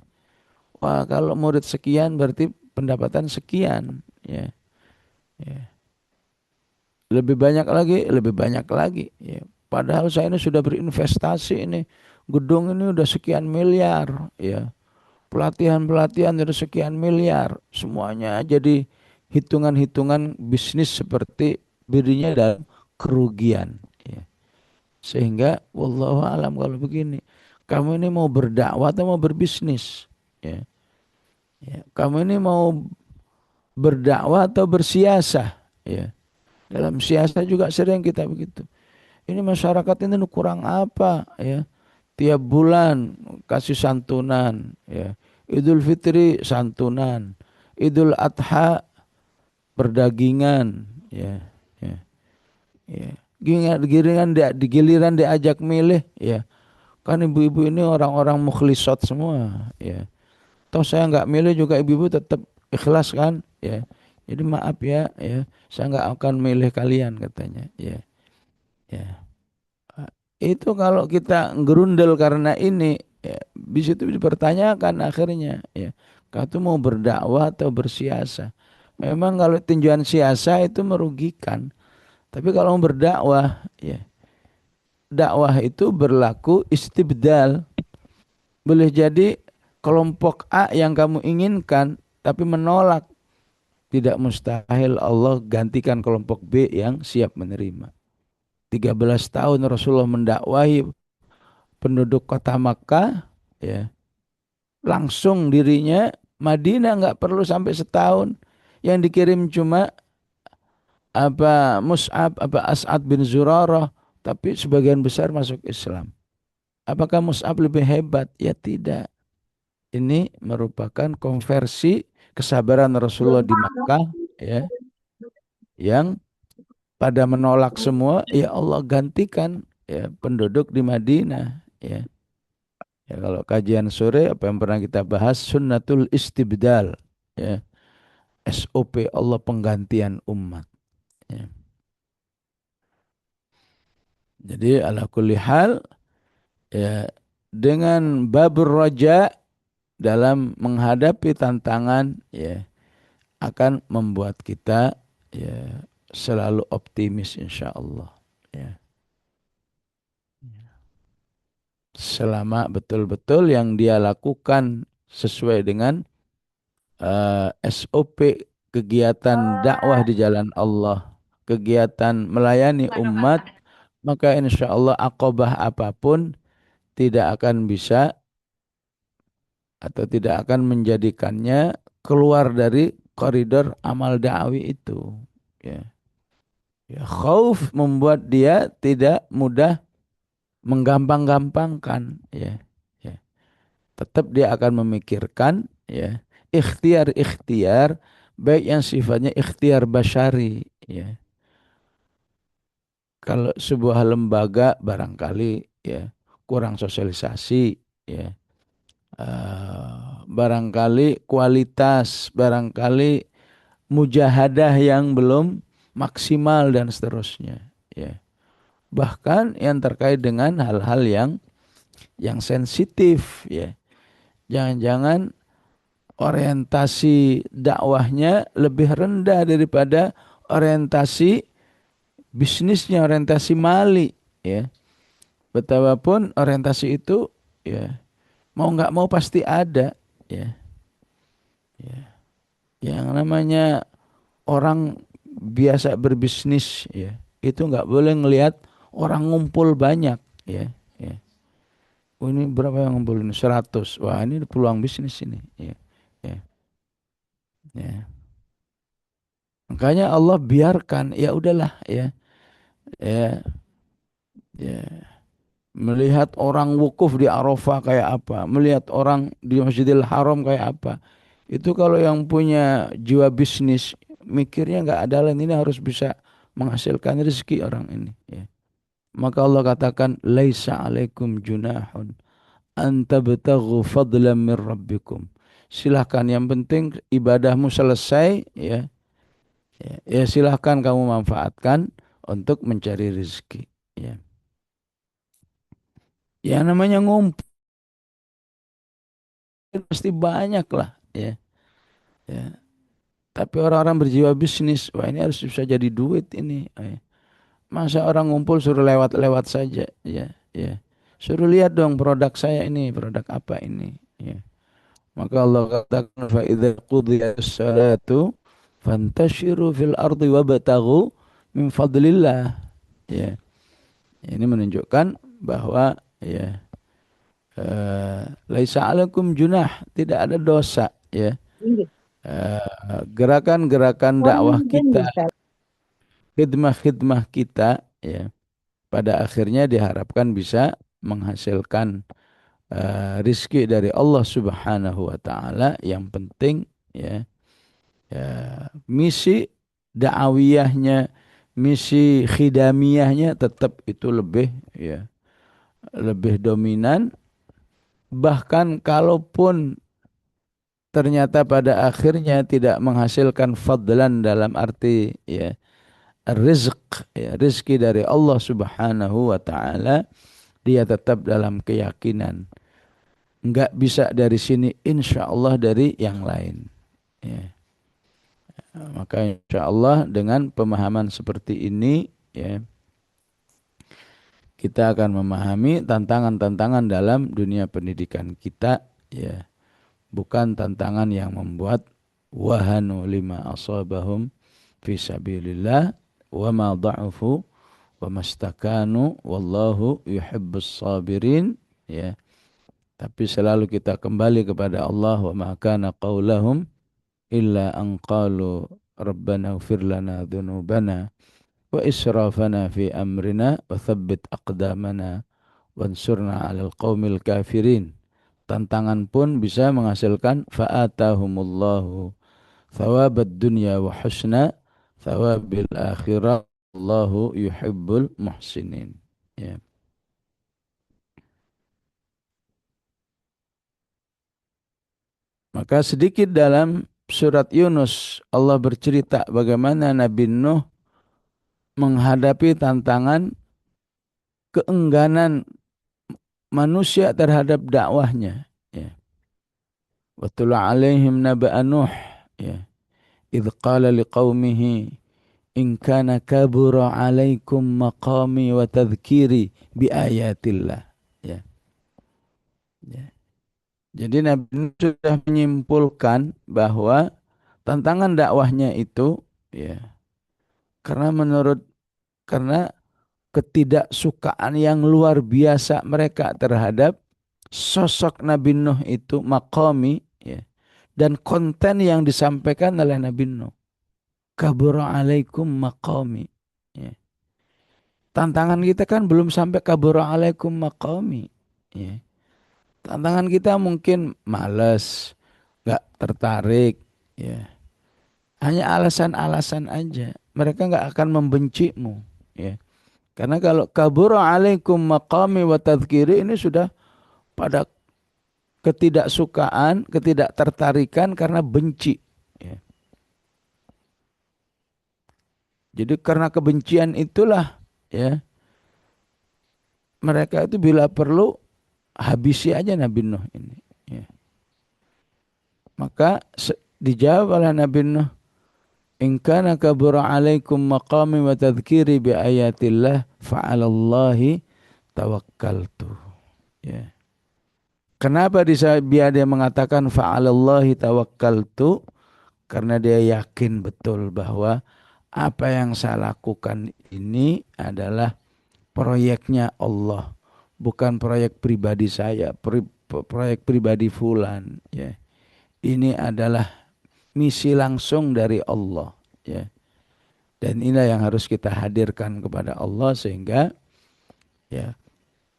Wah, kalau murid sekian berarti pendapatan sekian, ya. Ya. Lebih banyak lagi, lebih banyak lagi, ya. Padahal saya ini sudah berinvestasi ini. Gedung ini udah sekian miliar, ya. Pelatihan-pelatihan udah sekian miliar. Semuanya jadi hitungan-hitungan bisnis seperti dirinya dalam kerugian, ya. Sehingga wallahu alam kalau begini, kamu ini mau berdakwah atau mau berbisnis? Ya. Ya. Kamu ini mau berdakwah atau bersiasah? Ya. Dalam siasah juga sering kita begitu. Ini masyarakat ini kurang apa, ya? Tiap bulan kasih santunan, ya. Idul Fitri santunan, Idul Adha perdagingan, ya, ya, ya. Giliran diajak milih, ya. Kan ibu-ibu ini orang-orang mukhlisat semua, ya. Toh saya nggak milih juga ibu-ibu tetap ikhlas kan, ya. Jadi maaf ya, ya. Saya nggak akan milih kalian katanya, ya, ya. Itu kalau kita gerundel karena ini, ya, di situ dipertanyakan akhirnya, ya, kau tuh mau berdakwah atau bersiasa? Memang kalau tinjauan siasa itu merugikan, tapi kalau mau berdakwah, ya, dakwah itu berlaku istibdal. Boleh jadi kelompok A yang kamu inginkan, tapi menolak. Tidak mustahil Allah gantikan kelompok B yang siap menerima. 13 tahun Rasulullah mendakwahi penduduk kota Makkah, ya, langsung dirinya Madinah nggak perlu sampai setahun, yang dikirim cuma apa Mus'ab apa As'ad bin Zurarah, tapi sebagian besar masuk Islam. Apakah Mus'ab lebih hebat? Ya tidak. Ini merupakan konversi kesabaran Rasulullah di Makkah, ya, yang pada menolak semua, ya Allah gantikan, ya, penduduk di Madinah, ya. Ya, kalau kajian sore apa yang pernah kita bahas sunnatul istibdal, ya, SOP Allah penggantian umat, ya. Jadi ala kulli hal, ya, dengan babur raja dalam menghadapi tantangan, ya, akan membuat kita, ya, selalu optimis insya Allah, ya. Selama betul-betul yang dia lakukan sesuai dengan SOP kegiatan dakwah di jalan Allah, kegiatan melayani umat, maka insya Allah akobah apapun tidak akan bisa atau tidak akan menjadikannya keluar dari koridor amal da'wi itu. Ya. Ya, khauf membuat dia tidak mudah menggampang-gampangkan. Ya. Ya. Tetap dia akan memikirkan, ya, ikhtiar-ikhtiar baik yang sifatnya ikhtiar basyari, ya. Kalau sebuah lembaga barangkali, ya, kurang sosialisasi, ya. Barangkali kualitas, barangkali mujahadah yang belum maksimal dan seterusnya, ya. Bahkan yang terkait dengan hal-hal yang sensitif, ya. Jangan-jangan orientasi dakwahnya lebih rendah daripada orientasi bisnisnya, orientasi mali, ya. Betapapun orientasi itu, ya, mau nggak mau pasti ada, ya. Ya. Yang namanya orang biasa berbisnis, ya, itu nggak boleh ngelihat orang ngumpul banyak, ya, ya. Oh, ini berapa yang ngumpul ini? 100. Wah, ini peluang bisnis ini, ya, ya, ya. Makanya Allah biarkan, ya udahlah, ya, ya, ya. Melihat orang wukuf di Arafah kayak apa, melihat orang di Masjidil Haram kayak apa. Itu kalau yang punya jiwa bisnis, mikirnya nggak ada lain, ini harus bisa menghasilkan rezeki orang ini, ya. Maka Allah katakan laisa alaikum junahun an tabtaghu fadlan min rabbikum. Silahkan, yang penting ibadahmu selesai ya. Ya, silahkan kamu manfaatkan untuk mencari rezeki ya. Ya namanya ngumpul pasti banyak lah ya. Ya. Tapi orang-orang berjiwa bisnis, wah ini harus bisa jadi duit ini. Ya. Masa orang ngumpul suruh lewat-lewat saja ya, ya. Suruh lihat dong produk saya ini, produk apa ini ya. Maka Allah katakan fa idza qudiyas salatu fantashiru fil ardi wabtaghu min fadlillah ya. Ini menunjukkan bahwa ya laisa alaikum junah, tidak ada dosa ya. Gerakan-gerakan dakwah kita, khidmah-khidmah kita ya, pada akhirnya diharapkan bisa menghasilkan rizki dari Allah Subhanahu wa taala. Yang penting ya, misi da'awiyahnya, misi khidamiyahnya tetap itu lebih ya, lebih dominan. Bahkan kalaupun ternyata pada akhirnya tidak menghasilkan fadlan dalam arti ya rizq ya, rizki dari Allah Subhanahu wa taala, dia tetap dalam keyakinan enggak bisa dari sini, insya Allah dari yang lain ya. Maka insya Allah dengan pemahaman seperti ini ya, kita akan memahami tantangan-tantangan dalam dunia pendidikan kita ya. Bukan tantangan yang membuat wahanu lima asabahum fi sabilillah wa ma dha'ufu wa mastakanu wallahu yuhibbus sabirin ya. Tapi selalu kita kembali kepada Allah, wa ma kana qaulahum illa an qalu rabbana ighfir lana dhunubana wa israfana fi amrina wa thabbit aqdamana wansurna 'alal qaumil kafirin. Tantangan pun bisa menghasilkan fa'atahumullahu thawabad dunya wa husna thawabil akhirah Allahu yuhibbul muhsinin ya. Maka sedikit dalam surat Yunus Allah bercerita bagaimana Nabi Nuh menghadapi tantangan keengganan manusia terhadap dakwahnya ya. Watul alaihim naba'a Nuh ya. Idh qala liqaumihi in kana kabura alaikum maqami wa tadhkiri bi ayatillah ya. Ya. Jadi Nabi Nuh sudah menyimpulkan bahwa tantangan dakwahnya itu ya karena ketidaksukaan yang luar biasa mereka terhadap sosok Nabi Nuh itu, maqami ya, dan konten yang disampaikan oleh Nabi Nuh. Kabura alaikum maqami ya. Tantangan kita kan belum sampai kabura alaikum maqami ya. Tantangan kita mungkin malas, nggak tertarik ya. Hanya alasan-alasan aja. Mereka nggak akan membencimu ya. Karena kalau kabura alaikum maqami wa tadhkiri, ini sudah pada ketidaksukaan, ketidaktertarikan karena benci ya. Jadi karena kebencian itulah ya, mereka itu bila perlu habisi aja Nabi Nuh ini ya. Maka dijawab oleh Nabi Nuh, in kana kabura alaikum maqami wa tadhkiri bi ayatillah fa'alallahi tawakkaltu ya. Kenapa dia mengatakan fa'alallahi tawakkaltu? Karena dia yakin betul bahwa apa yang saya lakukan ini adalah proyeknya Allah, bukan proyek pribadi saya, proyek pribadi fulan ya. Ini adalah misi langsung dari Allah ya. Dan inilah yang harus kita hadirkan kepada Allah, sehingga ya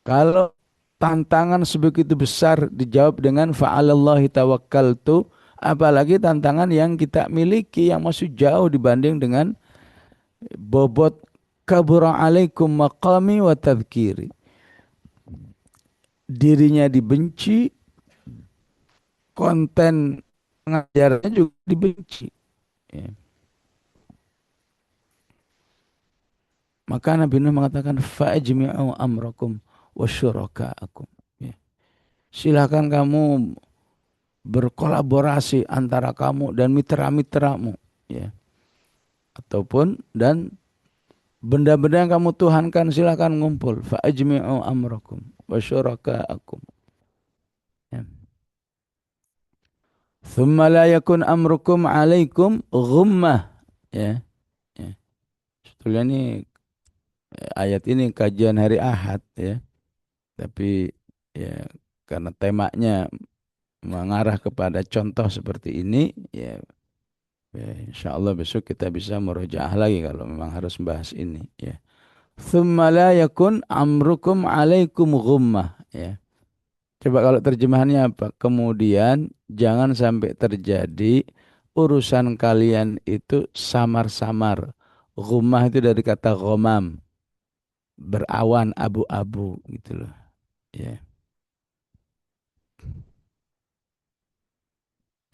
kalau tantangan sebegitu besar dijawab dengan fa'alallahi tawakkaltu, apalagi tantangan yang kita miliki yang masih jauh dibanding dengan bobot kabura alaikum maqami wa tadhkiri. Dirinya dibenci, konten pengajarannya juga dibenci. Ya. Maka Nabi Nuh mengatakan fa'ajmi'u amrakum wa syuraka'akum. Ya. Silakan kamu berkolaborasi antara kamu dan mitra-mitramu. Ya. Ataupun dan benda-benda yang kamu tuhankan silakan ngumpul. Fa'ajmi'u amrakum wa syuraka'akum. Ya. Thumma la yakun amrukum alaikum ghummah. Ya. Ya. Sebetulnya ini ayat ini kajian hari Ahad ya. Tapi ya karena temanya mengarah kepada contoh seperti ini ya, ya insya Allah besok kita bisa merujaah lagi kalau memang harus membahas ini ya. Thumma la yakun amrukum alaikum ghummah ya. Coba kalau terjemahannya apa? Kemudian jangan sampai terjadi urusan kalian itu samar-samar. Ghummah itu dari kata ghamam, berawan abu-abu gitu loh. Ya.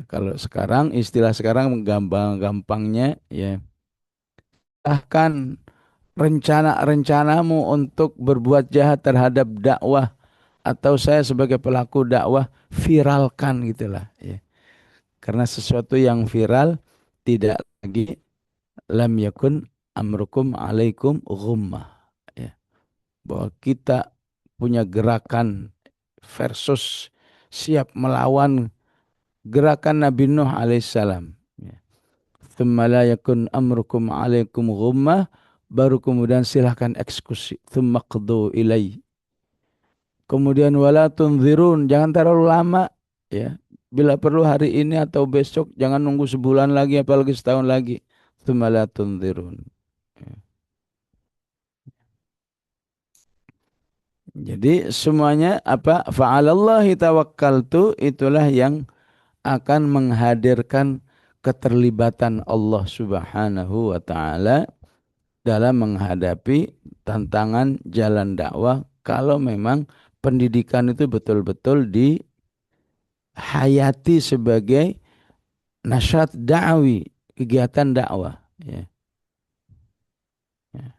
Kalau sekarang istilah sekarang gampang-gampangnya ya. Bahkan rencana-rencanamu untuk berbuat jahat terhadap dakwah atau saya sebagai pelaku dakwah viralkan gitulah ya. Karena sesuatu yang viral tidak lagi lam yakun amrukum alaikum ghummah ya. Bahwa kita punya gerakan versus siap melawan gerakan Nabi Nuh alaihissalam. Ya. Thumma la yakun amrukum alaikum ghummah, baru kemudian silahkan eksekusi. Thumma qdu ilai. Kemudian wala tunzirun, jangan terlalu lama ya. Bila perlu hari ini atau besok, jangan nunggu sebulan lagi apalagi setahun lagi. Thumma la tunzirun. Ya. Jadi semuanya apa? Fa'alallahi tawakkaltu, itulah yang akan menghadirkan keterlibatan Allah Subhanahu wa taala dalam menghadapi tantangan jalan dakwah kalau memang pendidikan itu betul-betul dihayati sebagai nasyat da'wi, kegiatan dakwah ya. Ya.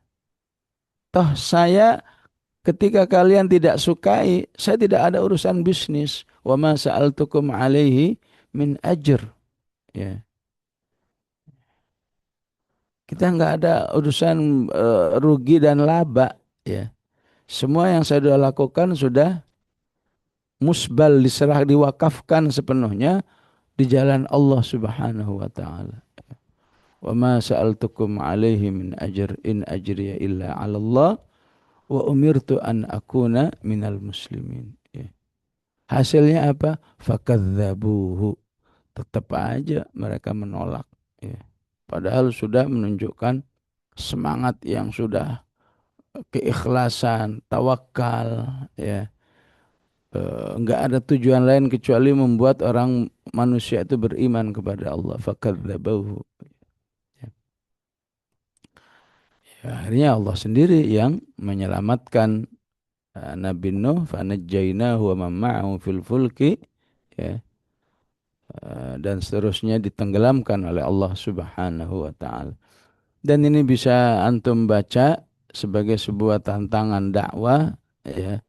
Toh saya ketika kalian tidak sukai, saya tidak ada urusan bisnis. Wa ma sa'altukum alaihi min ajr. Ya. Kita nggak ada urusan rugi dan laba. Ya. Semua yang saya sudah lakukan sudah musbal, diserah, diwakafkan sepenuhnya di jalan Allah Subhanahu wa taala. Wa ma sa'altukum alaihi min ajr in ajriya illa 'ala Allah wa umirtu an akuna minal muslimin. Ya. Hasilnya apa? Fakadzabuhu. Tetap aja mereka menolak. Ya. Padahal sudah menunjukkan semangat yang sudah keikhlasan, tawakal, ya. Enggak ada tujuan lain kecuali membuat orang manusia itu beriman kepada Allah. Fakadzabuhu. Ya. Ya, akhirnya Allah sendiri yang menyelamatkan Nabi Nuh, fanajjainahu wa man ma'ahu fil fulki, ya. Dan seterusnya ditenggelamkan oleh Allah Subhanahu wa taala. Dan ini bisa antum baca sebagai sebuah tantangan dakwah ya.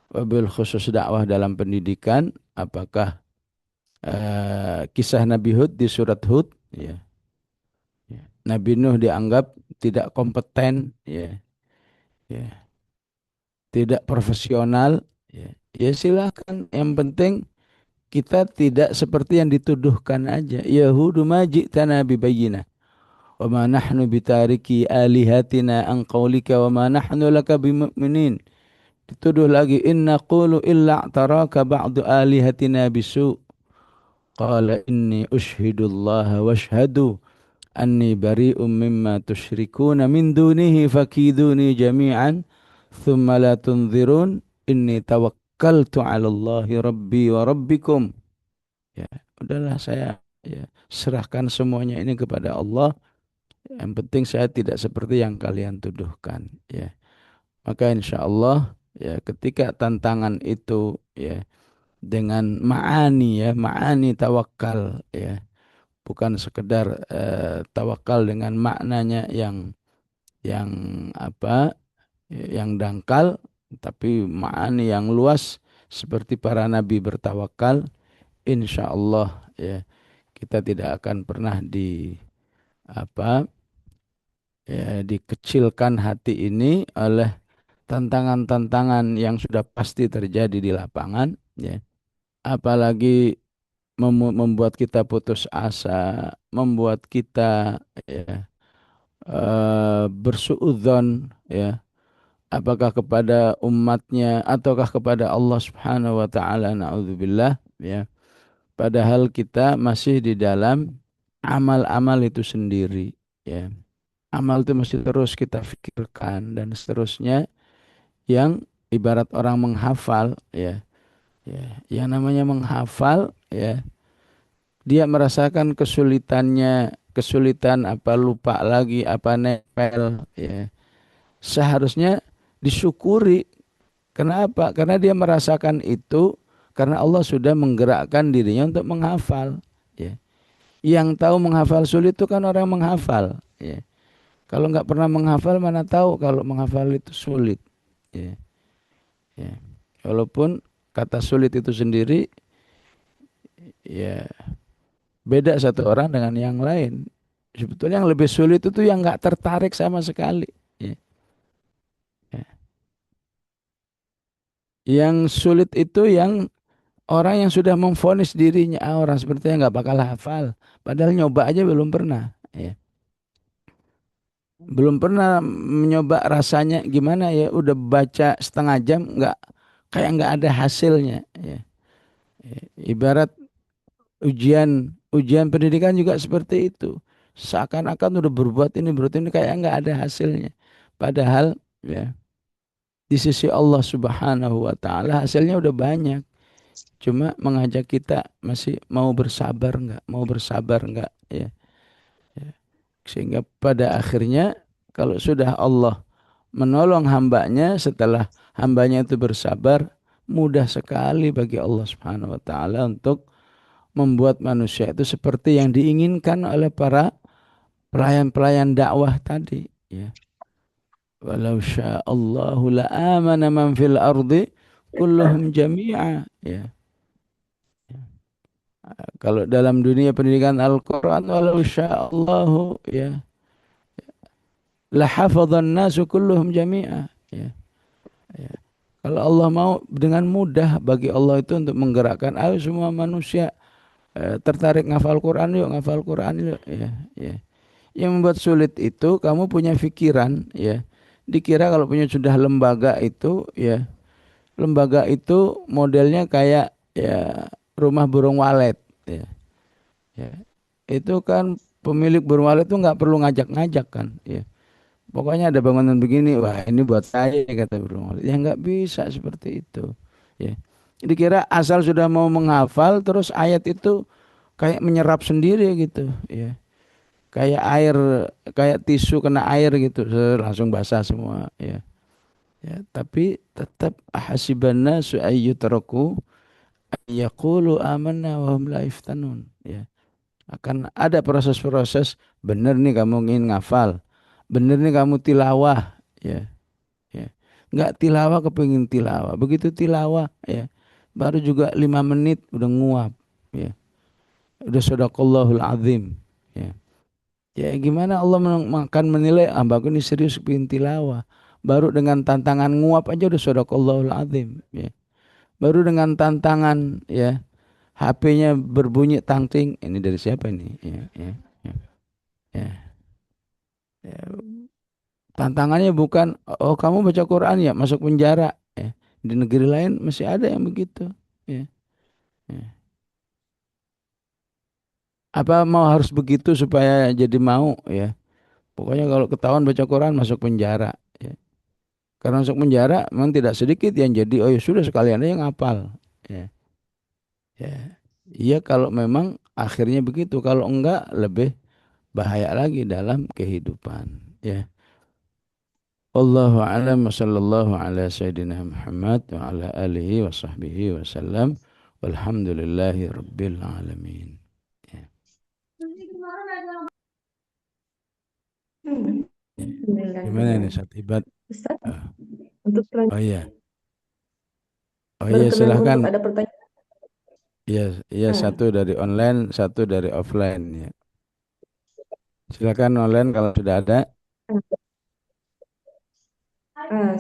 Wabil khusus dakwah dalam pendidikan, apakah kisah Nabi Hud di surat Hud ya. Ya. Nabi Nuh dianggap tidak kompeten ya. Ya. Tidak profesional ya. Ya silakan, yang penting kita tidak seperti yang dituduhkan aja. Yahudu maji'tana bibayyinah. Wa ma nahnu bitariki alihatina an qawlika wa ma nahnu laka bimu'minin. Dituduh lagi, inna qulu illa taraka ba'du alihatina bisu. Qala inni ushidullaha washhadu anni bari'um mimma tusyrikuna min dunihi fakiduni jami'an thumma la tunzirun inni tawakkaltu 'ala Allahi rabbi wa rabbikum. Ya, udahlah saya ya serahkan semuanya ini kepada Allah. Yang penting saya tidak seperti yang kalian tuduhkan, ya. Maka insya Allah, ya, ketika tantangan itu, ya, dengan ma'ani, ya, ma'ani tawakal, ya, bukan sekedar tawakal dengan maknanya yang apa, yang dangkal, tapi ma'ani yang luas seperti para nabi bertawakal. Insya Allah, ya, kita tidak akan pernah apa, ya, dikecilkan hati ini oleh tantangan-tantangan yang sudah pasti terjadi di lapangan, ya. Apalagi membuat kita putus asa, membuat kita, ya, bersuudzon, ya, apakah kepada umatnya ataukah kepada Allah Subhanahu wa taala, naudzubillah, ya. Padahal kita masih di dalam amal-amal itu sendiri, ya. Amal itu mesti terus kita pikirkan dan seterusnya, yang ibarat orang menghafal, ya. Ya, yang namanya menghafal, ya, dia merasakan kesulitan apa lupa lagi, apa nempel, ya. Seharusnya disyukuri. Kenapa? Karena dia merasakan itu karena Allah sudah menggerakkan dirinya untuk menghafal, ya. Yang tahu menghafal sulit itu kan orang menghafal, ya. Kalau nggak pernah menghafal mana tahu kalau menghafal itu sulit, ya. Ya. Walaupun kata sulit itu sendiri, ya, beda satu orang dengan yang lain. Sebetulnya yang lebih sulit itu yang nggak tertarik sama sekali, ya. Ya. Yang sulit itu yang orang yang sudah memvonis dirinya, orang sepertinya nggak bakal hafal, padahal nyoba aja belum pernah, ya. Belum pernah mencoba rasanya gimana, ya, udah baca setengah jam kayak nggak ada hasilnya, ya. Ya. Ibarat ujian ujian pendidikan juga seperti itu. Seakan-akan udah berbuat ini kayak nggak ada hasilnya. Padahal, ya, di sisi Allah Subhanahu wa taala hasilnya udah banyak. Cuma mengajak kita masih mau bersabar nggak? Mau bersabar nggak? Ya. Ya. Sehingga pada akhirnya kalau sudah Allah menolong hambanya, setelah hambanya itu bersabar, mudah sekali bagi Allah Subhanahu wa taala untuk membuat manusia itu seperti yang diinginkan oleh para pelayan-pelayan dakwah tadi, ya. Walau sya'allahu la'amana man fil ardi kulluhum jami'a, ya. Kalau dalam dunia pendidikan Al-Quran, walau sya'allahu, ya, lahafadhan nasu kulluhum jami'a, ya. Ya. Kalau Allah mau, dengan mudah bagi Allah itu untuk menggerakkan, ayo semua manusia tertarik ngafal Quran yuk, ngafal Quran yuk, ya. Ya. Yang membuat sulit itu kamu punya pikiran, ya. Dikira kalau punya sudah lembaga itu, ya, lembaga itu modelnya kayak, ya, rumah burung walet, ya. Ya. Itu kan pemilik burung walet itu nggak perlu ngajak-ngajak kan, ya. Pokoknya ada bangunan begini, wah ini buat saya, kata burung walet. Ya nggak bisa seperti itu, ya. Dikira asal sudah mau menghafal terus ayat itu kayak menyerap sendiri gitu, ya. Kayak air, kayak tisu kena air gitu, langsung basah semua, ya. Ya, tapi tetap hasibanna su'ayyutraku yaqulu amanna wa hum la yaftanun, ya. Akan ada proses-proses, benar nih kamu ingin ngafal, benar nih kamu tilawah, ya. Ya. Enggak tilawah kepengin tilawah, begitu tilawah, ya, baru juga 5 menit udah nguap, ya. Udah sadaqallahul azim, ya. Ya gimana Allah akan menilai hambaku ini serius pengen tilawah. Baru dengan tantangan nguap aja udah sadaqallahul azim, ya. Baru dengan tantangan, ya, HP-nya berbunyi tangting, ini dari siapa ini? Ya, ya, ya, ya. Ya. Tantangannya bukan, oh kamu baca Quran ya masuk penjara, ya. Di negeri lain masih ada yang begitu, ya. Ya. Apa mau harus begitu supaya jadi mau, ya? Pokoknya kalau ketahuan baca Quran masuk penjara, ya. Karena masuk penjara memang tidak sedikit yang jadi, oh ya sudah sekalian aja ngapal, ya. Ya. Iya kalau memang akhirnya begitu, kalau enggak lebih bahaya lagi dalam kehidupan. Ya. Wallahu a'lam wa sallallahu ala sayyidina Muhammad wa ala alihi wa sahbihi wa sallam. Walhamdulillahi rabbil alamin. Ya. Gimana ini Alhamdulillah. Satibat? Ustaz, Ah, untuk Oh iya. Oh iya berkenan silahkan. untuk ada pertanyaan. Iya, iya Ah, satu dari online, satu dari offline ya. Silakan online kalau sudah ada.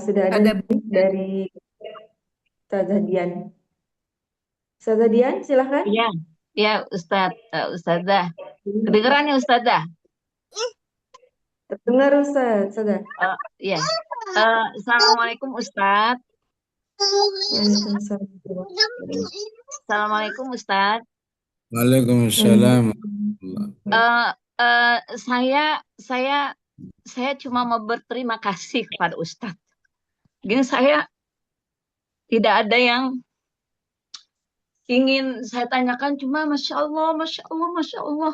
sudah ada Ada. nih dari Ustazah Dian. Ustazah Dian, silahkan. Iya, ya Ustadz, Ustadzah. Kedengeran ya Ustadzah? Terdengar Ustaz, Ustazah. Iya. Assalamualaikum Ustadz. Waalaikumsalam. Assalamualaikum Ustadz. Waalaikumsalam. Eh, saya cuma mau berterima kasih kepada Ustadz. Gini saya tidak ada yang ingin saya tanyakan, cuma Masya Allah, Masya Allah, Masya Allah.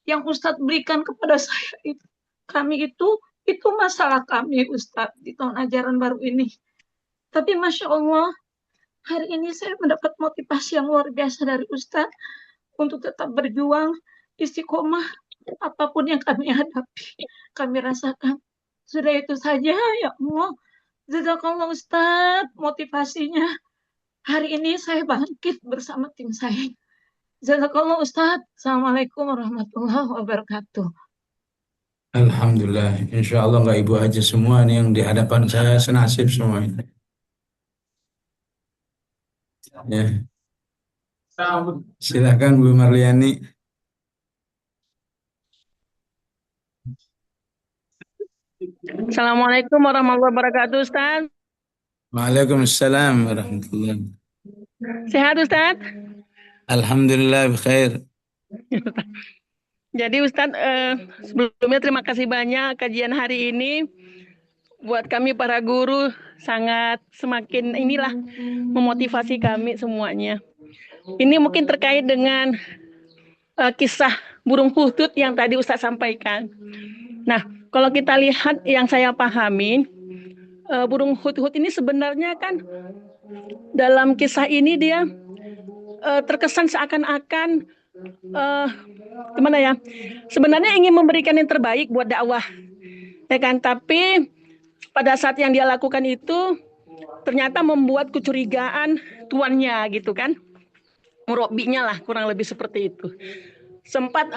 Yang Ustadz berikan kepada saya itu. Kami itu masalah kami Ustadz di tahun ajaran baru ini. Tapi Masya Allah, hari ini saya mendapat motivasi yang luar biasa dari Ustadz untuk tetap berjuang, istiqomah, apapun yang kami hadapi, kami rasakan. Sudah itu saja, ya Allah. Jazakallah Ustadz, motivasinya. Hari ini saya bangkit bersama tim saya. Jazakallah Ustadz. Assalamualaikum warahmatullahi wabarakatuh. Alhamdulillah, insya Allah nggak ibu aja semua nih yang di hadapan saya senasib semua ini. Ya, silakan Bu Marliani. Assalamualaikum warahmatullahi wabarakatuh, Ustaz. Waalaikumsalam warahmatullahi. Sehat, Ustaz? Alhamdulillah bikhair. Jadi, Ustaz, sebelumnya terima kasih banyak kajian hari ini. Buat kami para guru sangat semakin memotivasi kami semuanya. Ini mungkin terkait dengan kisah burung hutut yang tadi Ustaz sampaikan. Nah, kalau kita lihat yang saya pahami, burung hut-hut ini sebenarnya kan dalam kisah ini dia terkesan seakan-akan gimana ya? Sebenarnya ingin memberikan yang terbaik buat dakwah, ya kan? Tapi pada saat yang dia lakukan itu ternyata membuat kecurigaan tuannya, gitu kan? Murabinya lah, kurang lebih seperti itu. Sempat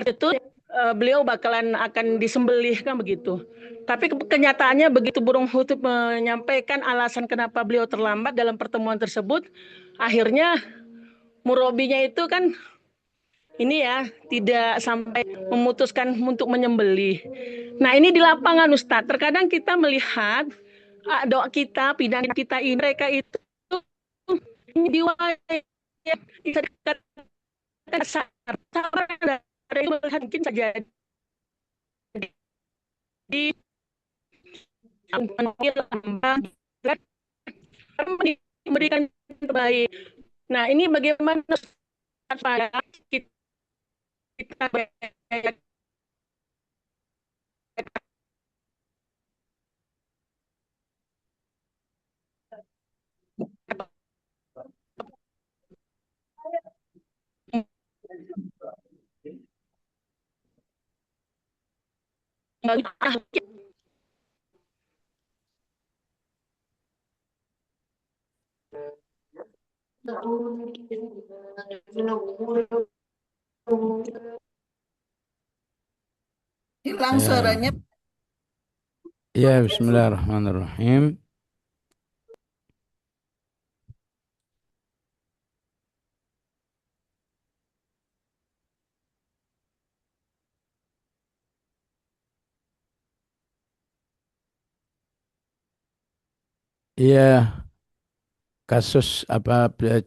itu beliau bakalan akan disembelih kan begitu. Tapi kenyataannya begitu burung hutub menyampaikan alasan kenapa beliau terlambat dalam pertemuan tersebut, akhirnya murabinya itu kan tidak sampai memutuskan untuk menyembelih. Nah, ini di lapangan Ustadz, terkadang kita melihat doa kita, pidana kita ini, mereka itu bisa dikatakan sabar dari melihat mungkin saja di diberikan terbaik. Nah, ini bagaimana supaya kita Hilang suaranya. Ya, bismillahirrahmanirrahim. Iya, kasus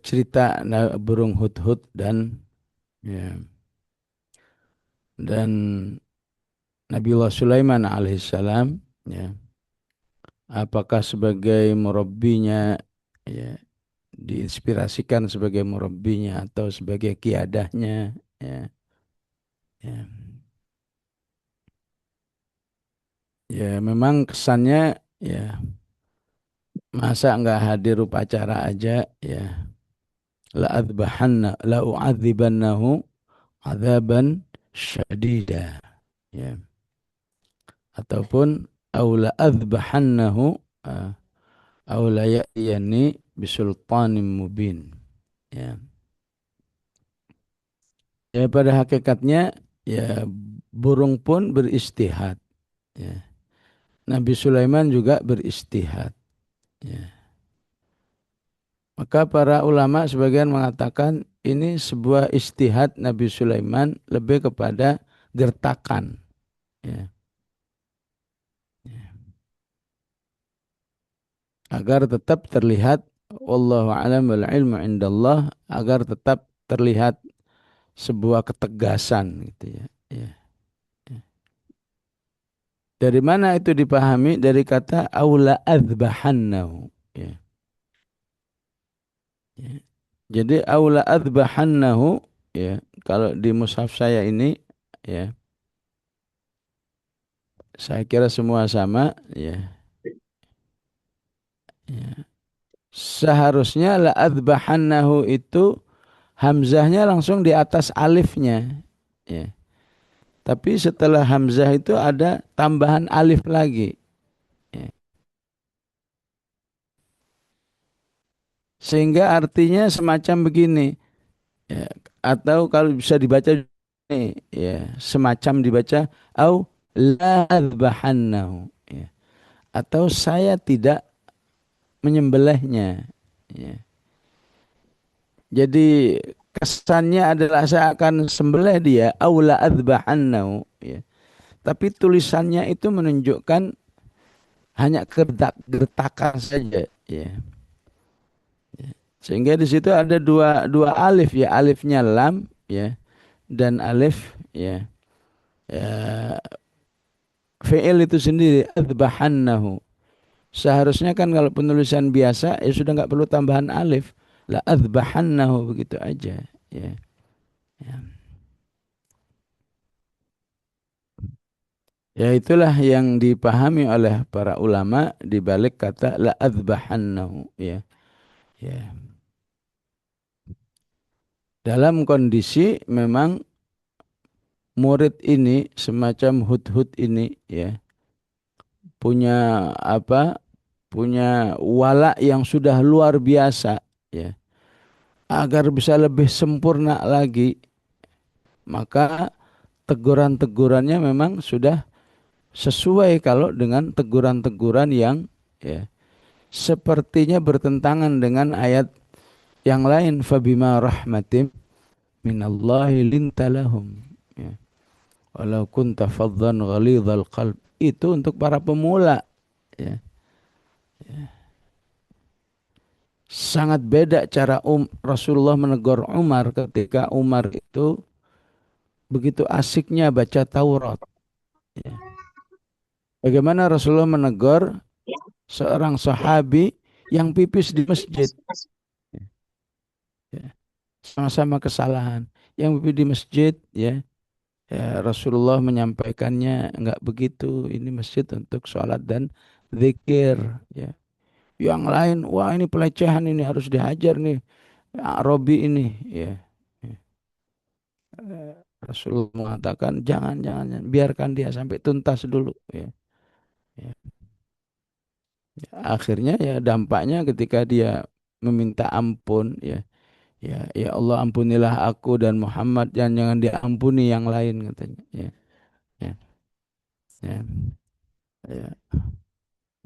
cerita burung hut-hut ya, dan Nabiullah Sulaiman alaihissalam, ya, apakah sebagai murabbinya, ya, diinspirasikan sebagai murabbinya atau sebagai kiadahnya, ya. Ya. Ya memang kesannya ya masa nggak hadir upacara aja ya la u'adzibannahu adzaban syadida ya ataupun aula adzbahannahu aula ya'yani bisultanim mubin ya. Ya pada hakikatnya ya burung pun beristihad ya. Nabi Sulaiman juga beristihad ya. Maka para ulama sebagian mengatakan ini sebuah istihad Nabi Sulaiman lebih kepada gertakan ya. Agar tetap terlihat wallahu a'lam wal ilmu indallah, agar tetap terlihat sebuah ketegasan gitu ya. Ya. Dari mana itu dipahami? Dari kata aula adzbahannahu ya. Ya. Jadi aula adzbahannahu ya, kalau di mushaf saya ini ya, saya kira semua sama ya. Ya. Seharusnya la adzbahannahu itu hamzahnya langsung di atas alifnya ya. Tapi setelah hamzah itu ada tambahan alif lagi ya. Sehingga artinya semacam begini ya. Atau kalau bisa dibaca ini ya, semacam dibaca au la adzbahannahu ya. Atau saya tidak menyembelihnya ya. Jadi kesannya adalah saya akan sembelih dia au la adzbahannahu ya. Tapi tulisannya itu menunjukkan hanya gertakan saja ya. Sehingga di situ ada dua alif ya, alifnya lam ya dan alif ya. Ya, fi'il itu sendiri adzbahannahu. Seharusnya kan kalau penulisan biasa ya sudah nggak perlu tambahan alif. La adzbahannahu begitu aja ya. Ya. Ya itulah yang dipahami oleh para ulama di balik kata la adzbahannahu ya. Ya. Dalam kondisi memang murid ini semacam hudhud ini ya punya apa? Punya wala yang sudah luar biasa ya. Agar bisa lebih sempurna lagi, maka teguran-tegurannya memang sudah sesuai kalau dengan teguran-teguran yang ya sepertinya bertentangan dengan ayat yang lain fabima rahmatim minallahi lintalahum ya. Walau kunta faddan ghalidhal qalb, itu untuk para pemula ya. Sangat beda cara Rasulullah menegur Umar ketika Umar itu begitu asiknya baca Taurat ya. Bagaimana Rasulullah menegur seorang sahabi yang pipis di masjid ya. Sama-sama kesalahan yang pipis di masjid ya. Ya, Rasulullah menyampaikannya enggak begitu. Ini masjid untuk sholat dan zikir. Ya. Yang lain, wah ini pelecehan, ini harus dihajar nih. Robi ini. Ya. Ya. Rasulullah mengatakan jangan, biarkan dia sampai tuntas dulu. Ya. Ya. Ya. Akhirnya ya dampaknya ketika dia meminta ampun. Ya. Ya, ya Allah ampunilah aku dan Muhammad, jangan diampuni yang lain katanya. Ya. Ya. Ya. Ya.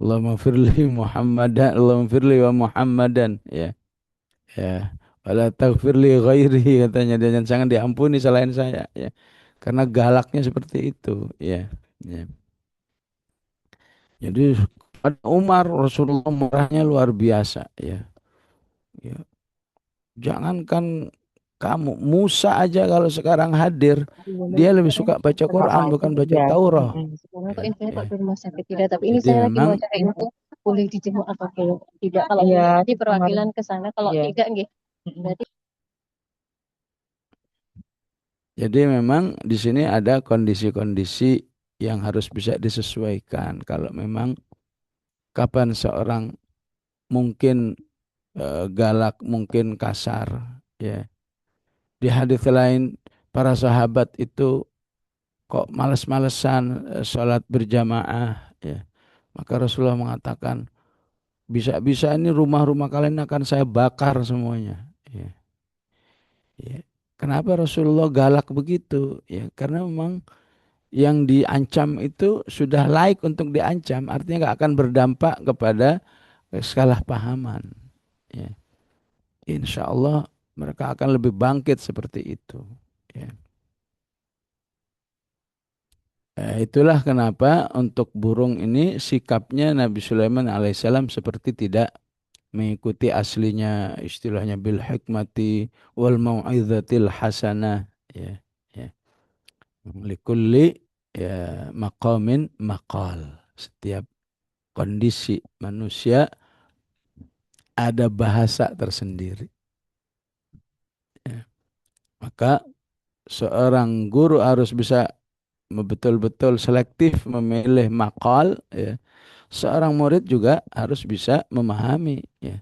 Allahumma firli Muhammadan, Allahumma firli wa Muhammadan ya. Ya. Wala taghfirli ghairi katanya, dan jangan diampuni selain saya ya. Karena galaknya seperti itu ya. Ya. Jadi pada Umar Rasulullah murahnya luar biasa ya. Ya. Jangankan kamu, Musa aja kalau sekarang hadir dia lebih suka baca Quran bukan baca Taurat. Sekarang kok Ya. infonya kok Ya. ke rumah sakit tidak, tapi ini Jadi saya lagi mau memang cari info boleh dijenguk apa belum? Tidak, kalau Iya, di perwakilan ke sana, kalau iya. tidak nggih. Berarti Jadi memang di sini ada kondisi-kondisi yang harus bisa disesuaikan. Kalau memang kapan seorang mungkin galak, mungkin kasar, ya. Di hadis lain para sahabat itu kok males-malesan sholat berjamaah, ya. Maka Rasulullah mengatakan, bisa-bisa ini rumah-rumah kalian akan saya bakar semuanya. Ya. Ya. Kenapa Rasulullah galak begitu? Ya, karena memang yang diancam itu sudah laik untuk diancam, artinya nggak akan berdampak kepada kesalahpahaman. Ya. Insya Allah mereka akan lebih bangkit seperti itu. Ya. Itulah kenapa untuk burung ini sikapnya Nabi Sulaiman alaihissalam seperti tidak mengikuti aslinya, istilahnya bil hikmati wal mau'izatil hasanah, ya, ya. Likulli ya maqamin maqal. Setiap kondisi manusia ada bahasa tersendiri. Ya. Maka seorang guru harus bisa betul-betul selektif memilih maqal, ya. Seorang murid juga harus bisa memahami, ya.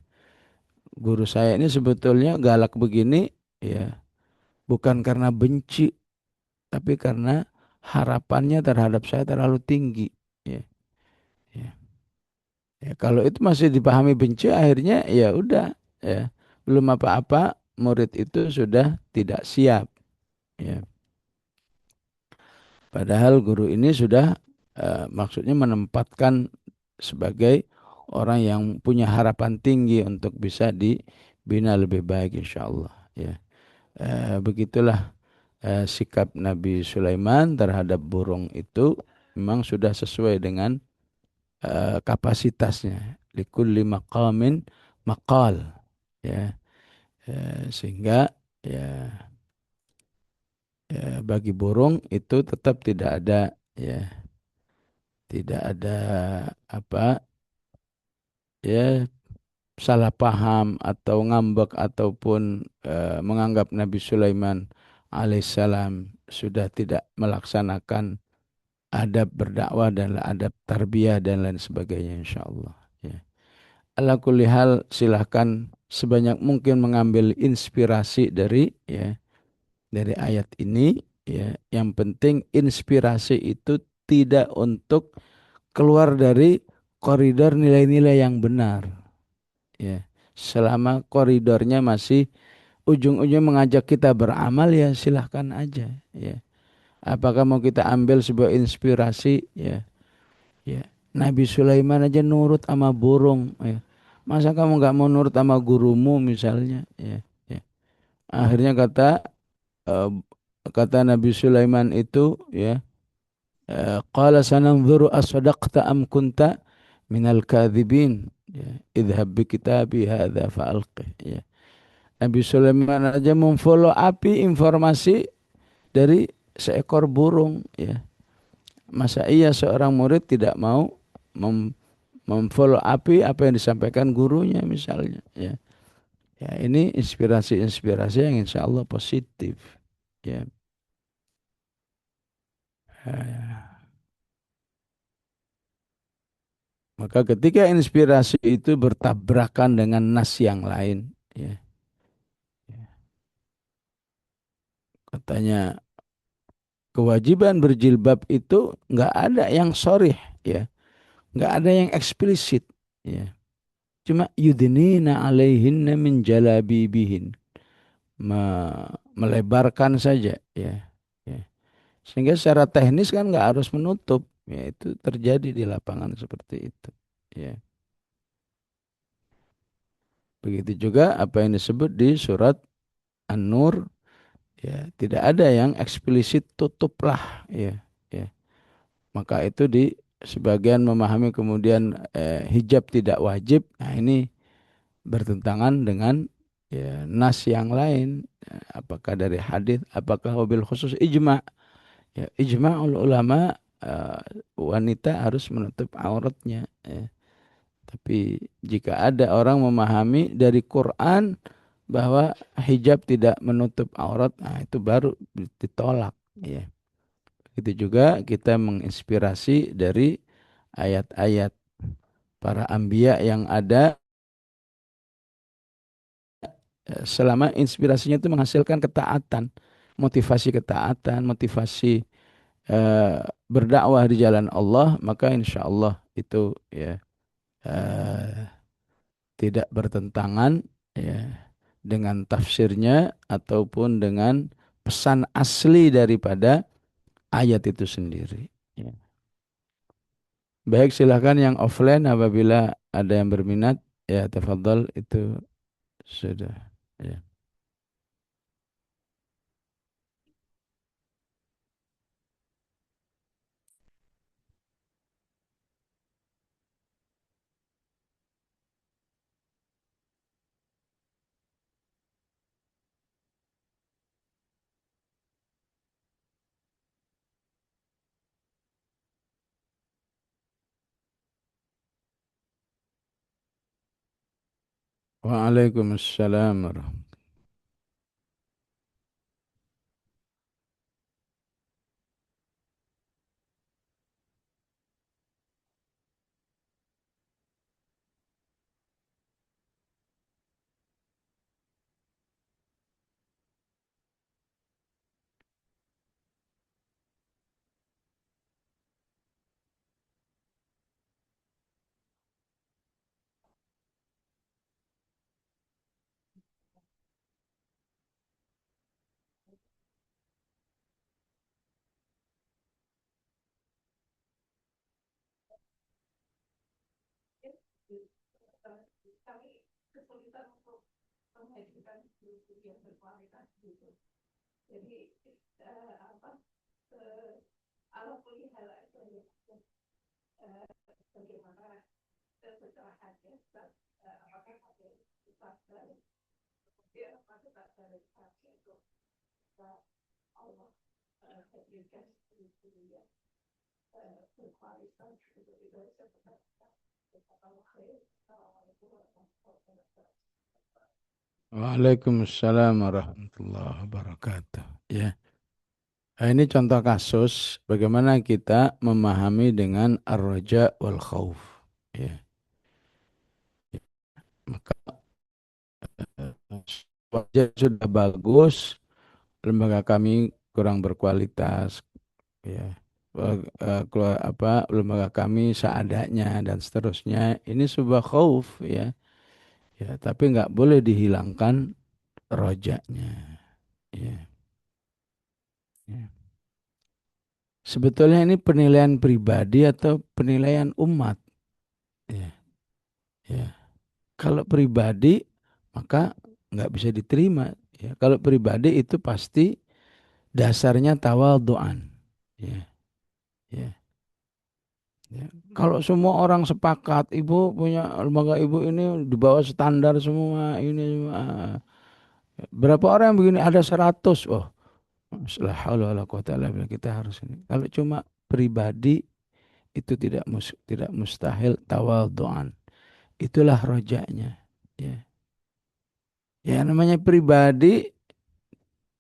Guru saya ini sebetulnya galak begini, ya, bukan karena benci, tapi karena harapannya terhadap saya terlalu tinggi. Ya, ya. Ya, kalau itu masih dipahami benci, akhirnya ya udah, ya, belum apa-apa, murid itu sudah tidak siap. Ya. Padahal guru ini sudah maksudnya menempatkan sebagai orang yang punya harapan tinggi untuk bisa dibina lebih baik insya Allah. Ya. Begitulah sikap Nabi Sulaiman terhadap burung itu memang sudah sesuai dengan kapasitasnya. Likulli maqamin maqal, ya. Sehingga ya, bagi burung itu tetap tidak ada, ya, tidak ada apa, ya, salah paham atau ngambek ataupun menganggap Nabi Sulaiman alaihissalam sudah tidak melaksanakan adab berdakwah dan adab tarbiyah dan lain sebagainya insyaallah, ya. Ala kulli hal silahkan sebanyak mungkin mengambil inspirasi dari, ya, dari ayat ini, ya. Yang penting inspirasi itu tidak untuk keluar dari koridor nilai-nilai yang benar, ya. Selama koridornya masih ujung-ujungnya mengajak kita beramal, ya silahkan aja, ya. Apakah mau kita ambil sebuah inspirasi, ya, ya. Nabi Sulaiman aja nurut sama burung, ya. Masa kamu nggak mau nurut sama gurumu misalnya, ya, ya. Akhirnya eh, kata Nabi Sulaiman itu, ya, qala sananzuru as-sadaqta am kunta minal kadhibin, ya. Idhhab bi kitabi hadza fa'alqih, ya. Nabi Sulaiman aja memfollow api informasi dari seekor burung, ya. Masa iya seorang murid tidak mau memfollow apa yang disampaikan gurunya misalnya, ya. Ya, ini inspirasi-inspirasi yang insya Allah positif, ya. Maka ketika inspirasi itu bertabrakan dengan nas yang lain, ya, katanya kewajiban berjilbab itu nggak ada yang sorih, ya, nggak ada yang eksplisit, ya. Cuma yudnina alaihinna min jalabibihin, melebarkan saja, ya, ya. Sehingga secara teknis kan nggak harus menutup, ya, itu terjadi di lapangan seperti itu, ya. Begitu juga apa yang disebut di surat An-Nur, ya, tidak ada yang eksplisit tutuplah, ya, ya. Maka itu di sebagian memahami kemudian hijab tidak wajib. Nah, ini bertentangan dengan, ya, nas yang lain. Apakah dari hadis, apakah wabil khusus ijma'. Ya, ijma'ul ulama, wanita harus menutup auratnya, ya. Tapi jika ada orang memahami dari Quran bahwa hijab tidak menutup aurat, nah itu baru ditolak. Ya. Itu juga kita menginspirasi dari ayat-ayat para anbiya yang ada, selama inspirasinya itu menghasilkan ketaatan, motivasi ketaatan, motivasi berdakwah di jalan Allah, maka insya Allah itu ya eh, tidak bertentangan ya dengan tafsirnya ataupun dengan pesan asli daripada ayat itu sendiri. Ya. Baik, silakan yang offline apabila ada yang berminat, ya tafadhol, itu sudah. Ya. Waalaikumsalam warahmatullahi. Waalaikumsalam warahmatullahi wabarakatuh. Ya. Nah, ini contoh kasus bagaimana kita memahami dengan ar-raja wal khauf. Ya. Maka wajah sudah bagus, lembaga kami kurang berkualitas, ya. Lembaga kami seadanya dan seterusnya. Ini sebuah khauf, ya. Ya, tapi nggak boleh dihilangkan rojanya. Ya. Ya. Sebetulnya ini penilaian pribadi atau penilaian umat. Ya. Ya. Kalau pribadi maka nggak bisa diterima. Ya. Kalau pribadi itu pasti dasarnya tawadhu'an. Ya. Ya. Ya. Kalau semua orang sepakat, ibu punya lembaga ibu ini di bawah standar semua, ini semua. Berapa orang yang begini? Ada 100. Oh, la haula wala quwata illa billah, kita harus ini. Kalau cuma pribadi itu tidak mustahil tawadhu'an. Itulah rojanya. Ya. Ya namanya pribadi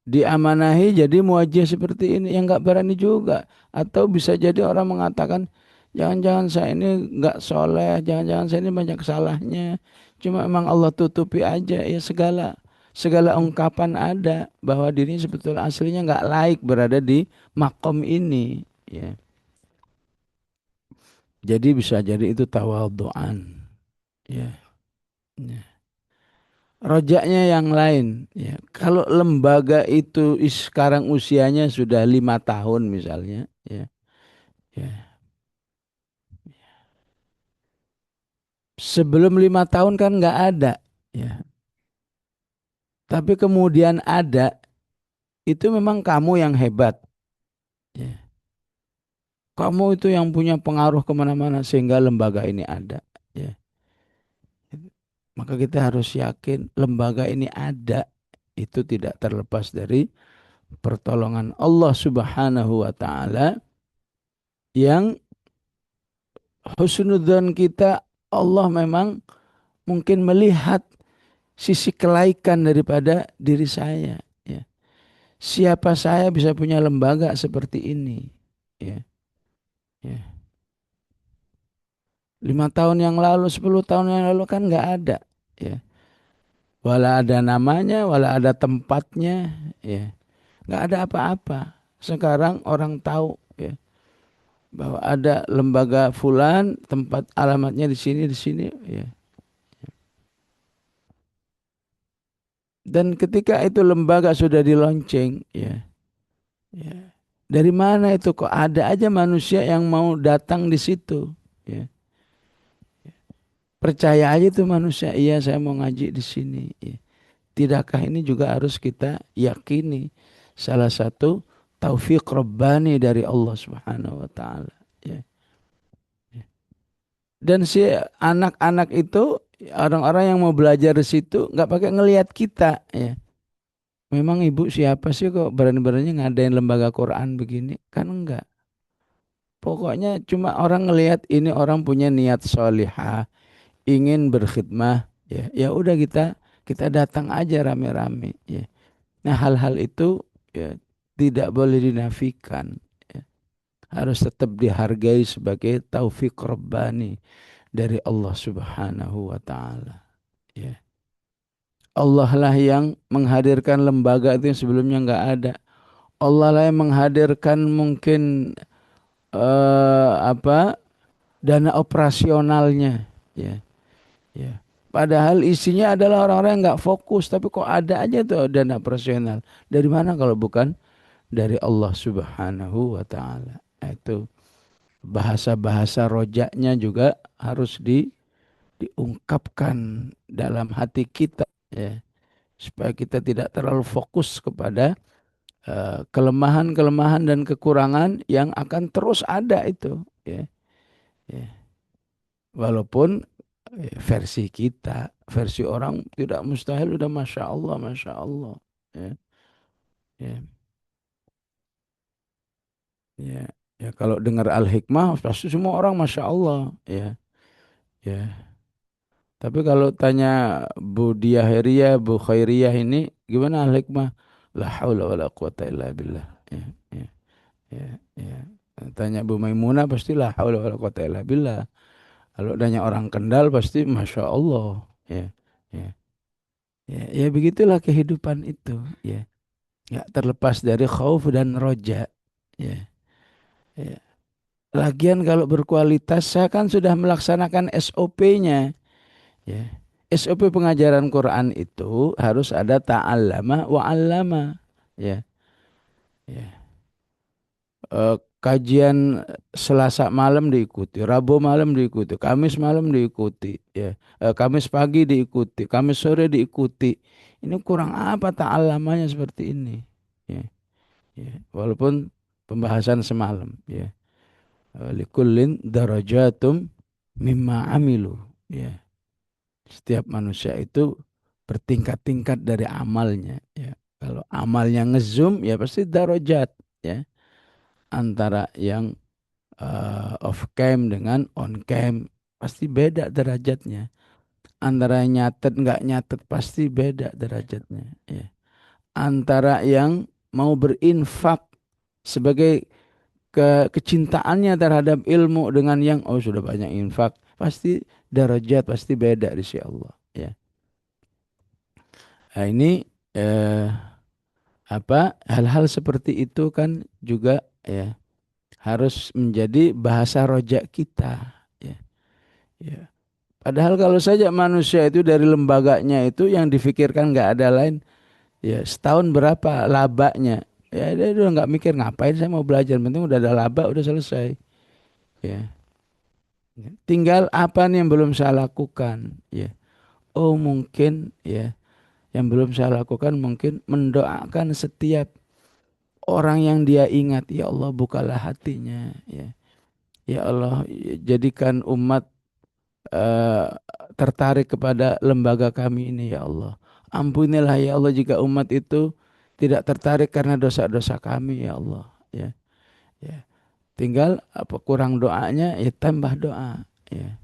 diamanahi jadi muwajjih seperti ini yang nggak berani juga, atau bisa jadi orang mengatakan jangan-jangan saya ini nggak soleh, jangan-jangan saya ini banyak salahnya, cuma emang Allah tutupi aja. Ya segala ungkapan ada bahwa dirinya sebetulnya aslinya nggak laik berada di makom ini. Ya. Jadi bisa jadi itu tawadhu'an. Ya. Ya. Rojaknya yang lain, ya. Kalau lembaga itu sekarang usianya sudah 5 tahun misalnya, ya, ya. Sebelum 5 tahun kan nggak ada, ya. Tapi kemudian ada, itu memang kamu yang hebat, ya. Kamu itu yang punya pengaruh kemana-mana sehingga lembaga ini ada, ya. Maka kita harus yakin lembaga ini ada, itu tidak terlepas dari pertolongan Allah Subhanahu wa taala, yang husnudzon kita, Allah memang mungkin melihat sisi kelaikan daripada diri saya. Ya. Siapa saya bisa punya lembaga seperti ini? Ya. Ya. 5 tahun yang lalu, 10 tahun yang lalu kan nggak ada. Ya. Wala ada namanya, wala ada tempatnya. Ya. Nggak ada apa-apa. Sekarang orang tahu ya, bahwa ada lembaga fulan, tempat alamatnya di sini, di sini. Ya. Dan ketika itu lembaga sudah dilonceng, ya, ya. Dari mana itu kok ada aja manusia yang mau datang di situ? Ya. Percaya aja tuh manusia, iya saya mau ngaji di sini. Ya. Tidakkah ini juga harus kita yakini salah satu taufik Rabbani dari Allah Subhanahu wa taala. Ya. Dan si anak-anak itu orang-orang yang mau belajar di situ nggak pakai ngelihat kita. Ya. Memang ibu siapa sih kok berani-beraninya ngadain lembaga Quran begini? Kan enggak. Pokoknya cuma orang ngelihat ini orang punya niat solihah, ingin berkhidmah, ya, ya udah kita datang aja rame-rame, ya. Nah hal-hal itu ya tidak boleh dinafikan, ya. Harus tetap dihargai sebagai taufik Rabbani dari Allah Subhanahu wa taala. Ya. Allah lah yang menghadirkan lembaga itu yang sebelumnya nggak ada. Allah lah yang menghadirkan mungkin apa dana operasionalnya, ya, ya. Padahal isinya adalah orang-orang yang nggak fokus, tapi kok ada aja tuh dana operasional. Dari mana kalau bukan dari Allah Subhanahu wa taala. Itu bahasa-bahasa rojaknya juga harus diungkapkan dalam hati kita, ya, supaya kita tidak terlalu fokus kepada kelemahan-kelemahan dan kekurangan yang akan terus ada itu, ya. Ya. Walaupun versi kita, versi orang tidak mustahil udah masya Allah, masya Allah. Ya. Ya. Ya. Ya. Kalau dengar Al-Hikmah pasti semua orang masya Allah. Ya. Ya. Tapi kalau tanya Bu Diaheria, Bu Khairiyah ini gimana Al-Hikmah? La haula wa la quwata illa billah. Ya. Ya. Ya. Ya. Tanya Bu Maimunah pasti la haula wa la quwata illa billah. Kalau tanya orang Kendal pasti masya Allah. Ya. Ya. Ya, ya begitulah kehidupan itu, ya. Nggak terlepas dari khauf dan roja, ya. Ya. Lagian kalau berkualitas saya kan sudah melaksanakan SOP-nya, ya. SOP pengajaran Quran itu harus ada ta'allama wa 'allama, ya. Ya. Kajian Selasa malam diikuti, Rabu malam diikuti, Kamis malam diikuti, ya. Kamis pagi diikuti, Kamis sore diikuti. Ini kurang apa ta'allamanya seperti ini, ya. Ya. Walaupun pembahasan semalam, ya. Likullin darajatum mimma amilu, ya. Setiap manusia itu bertingkat-tingkat dari amalnya, ya. Kalau amalnya ngezoom ya pasti darajat, ya. Antara yang off cam dengan on cam pasti beda derajatnya. Antara yang nyatet nggak nyatet pasti beda derajatnya, ya. Antara yang mau berinfak sebagai kecintaannya terhadap ilmu dengan yang oh sudah banyak infak pasti derajat pasti beda di sisi Allah, ya. Nah, ini eh, apa hal-hal seperti itu kan juga, ya, harus menjadi bahasa rojak kita, ya. Ya. Padahal kalau saja manusia itu dari lembaganya itu yang difikirkan nggak ada lain, ya setahun berapa labanya, ya dia udah nggak mikir ngapain saya mau belajar, penting udah ada laba udah selesai, ya. Tinggal apa nih yang belum saya lakukan, ya. Oh mungkin, ya, yang belum saya lakukan mungkin mendoakan setiap orang yang dia ingat, ya Allah bukalah hatinya, ya. Ya Allah jadikan umat eh, tertarik kepada lembaga kami ini, ya Allah. Ampunilah ya Allah jika umat itu tidak tertarik karena dosa-dosa kami, ya Allah, ya. Ya. Tinggal apa kurang doanya ya tambah doa, ya.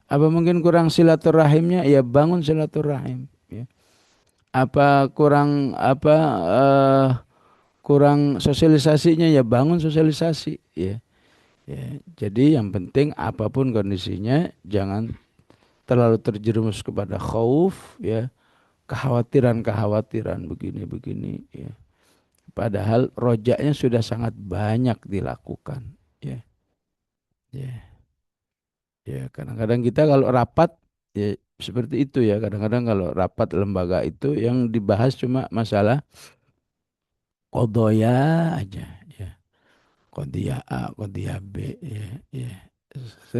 Apa mungkin kurang silaturahimnya ya bangun silaturahim, ya. apa kurang sosialisasinya, ya bangun sosialisasi ya. Ya, jadi yang penting apapun kondisinya jangan terlalu terjerumus kepada khauf ya, kekhawatiran begini ya. Padahal rojaknya sudah sangat banyak dilakukan ya. Ya. Ya, kadang-kadang kita kalau rapat ya seperti itu ya. Kadang-kadang kalau rapat lembaga itu yang dibahas cuma masalah kodoya aja ya. Kodia A, kodia B ya, ya.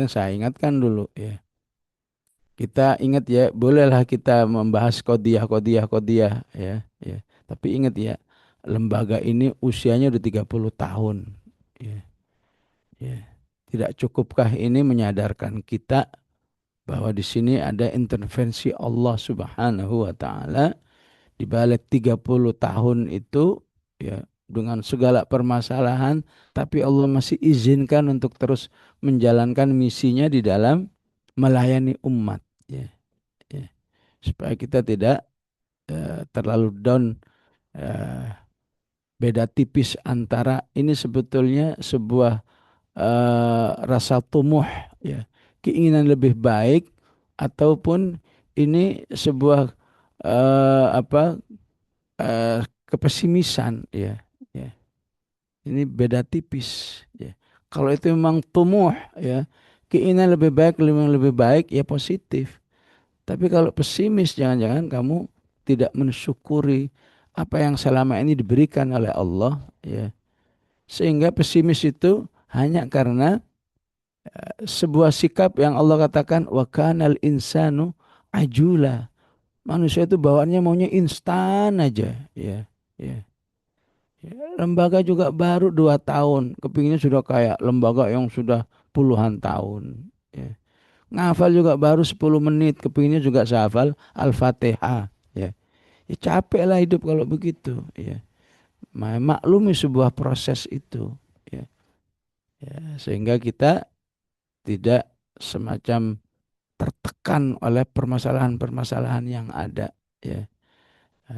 Saya ingatkan dulu ya. Kita ingat ya, bolehlah kita membahas kodiah ya, ya. Tapi ingat ya, lembaga ini usianya udah 30 tahun. Ya, ya. Tidak cukupkah ini menyadarkan kita bahwa di sini ada intervensi Allah Subhanahu wa taala di balik 30 tahun itu ya, dengan segala permasalahan, tapi Allah masih izinkan untuk terus menjalankan misinya di dalam melayani umat ya, ya. Supaya kita tidak terlalu down. eh, Beda tipis antara ini sebetulnya sebuah rasa tumuh ya, keinginan lebih baik, ataupun ini sebuah apa kepesimisan ya, ya. Ini beda tipis ya. Kalau itu memang tumuh ya, keinginan lebih baik ya positif. Tapi kalau pesimis, jangan-jangan kamu tidak mensyukuri apa yang selama ini diberikan oleh Allah ya. Sehingga pesimis itu hanya karena sebuah sikap yang Allah katakan wa kanal insanu ajula. Manusia itu bawaannya maunya instan aja ya. Ya. Ya, lembaga juga baru 2 tahun, kepinginnya sudah kayak lembaga yang sudah puluhan tahun. Ya. Ngafal juga baru 10 menit, kepinginnya juga sehafal Al-Fatihah. Ya. Ya capek lah hidup kalau begitu. Ya. Maklumi sebuah proses itu. Ya. Ya, sehingga kita tidak semacam tertekan oleh permasalahan-permasalahan yang ada. Ya.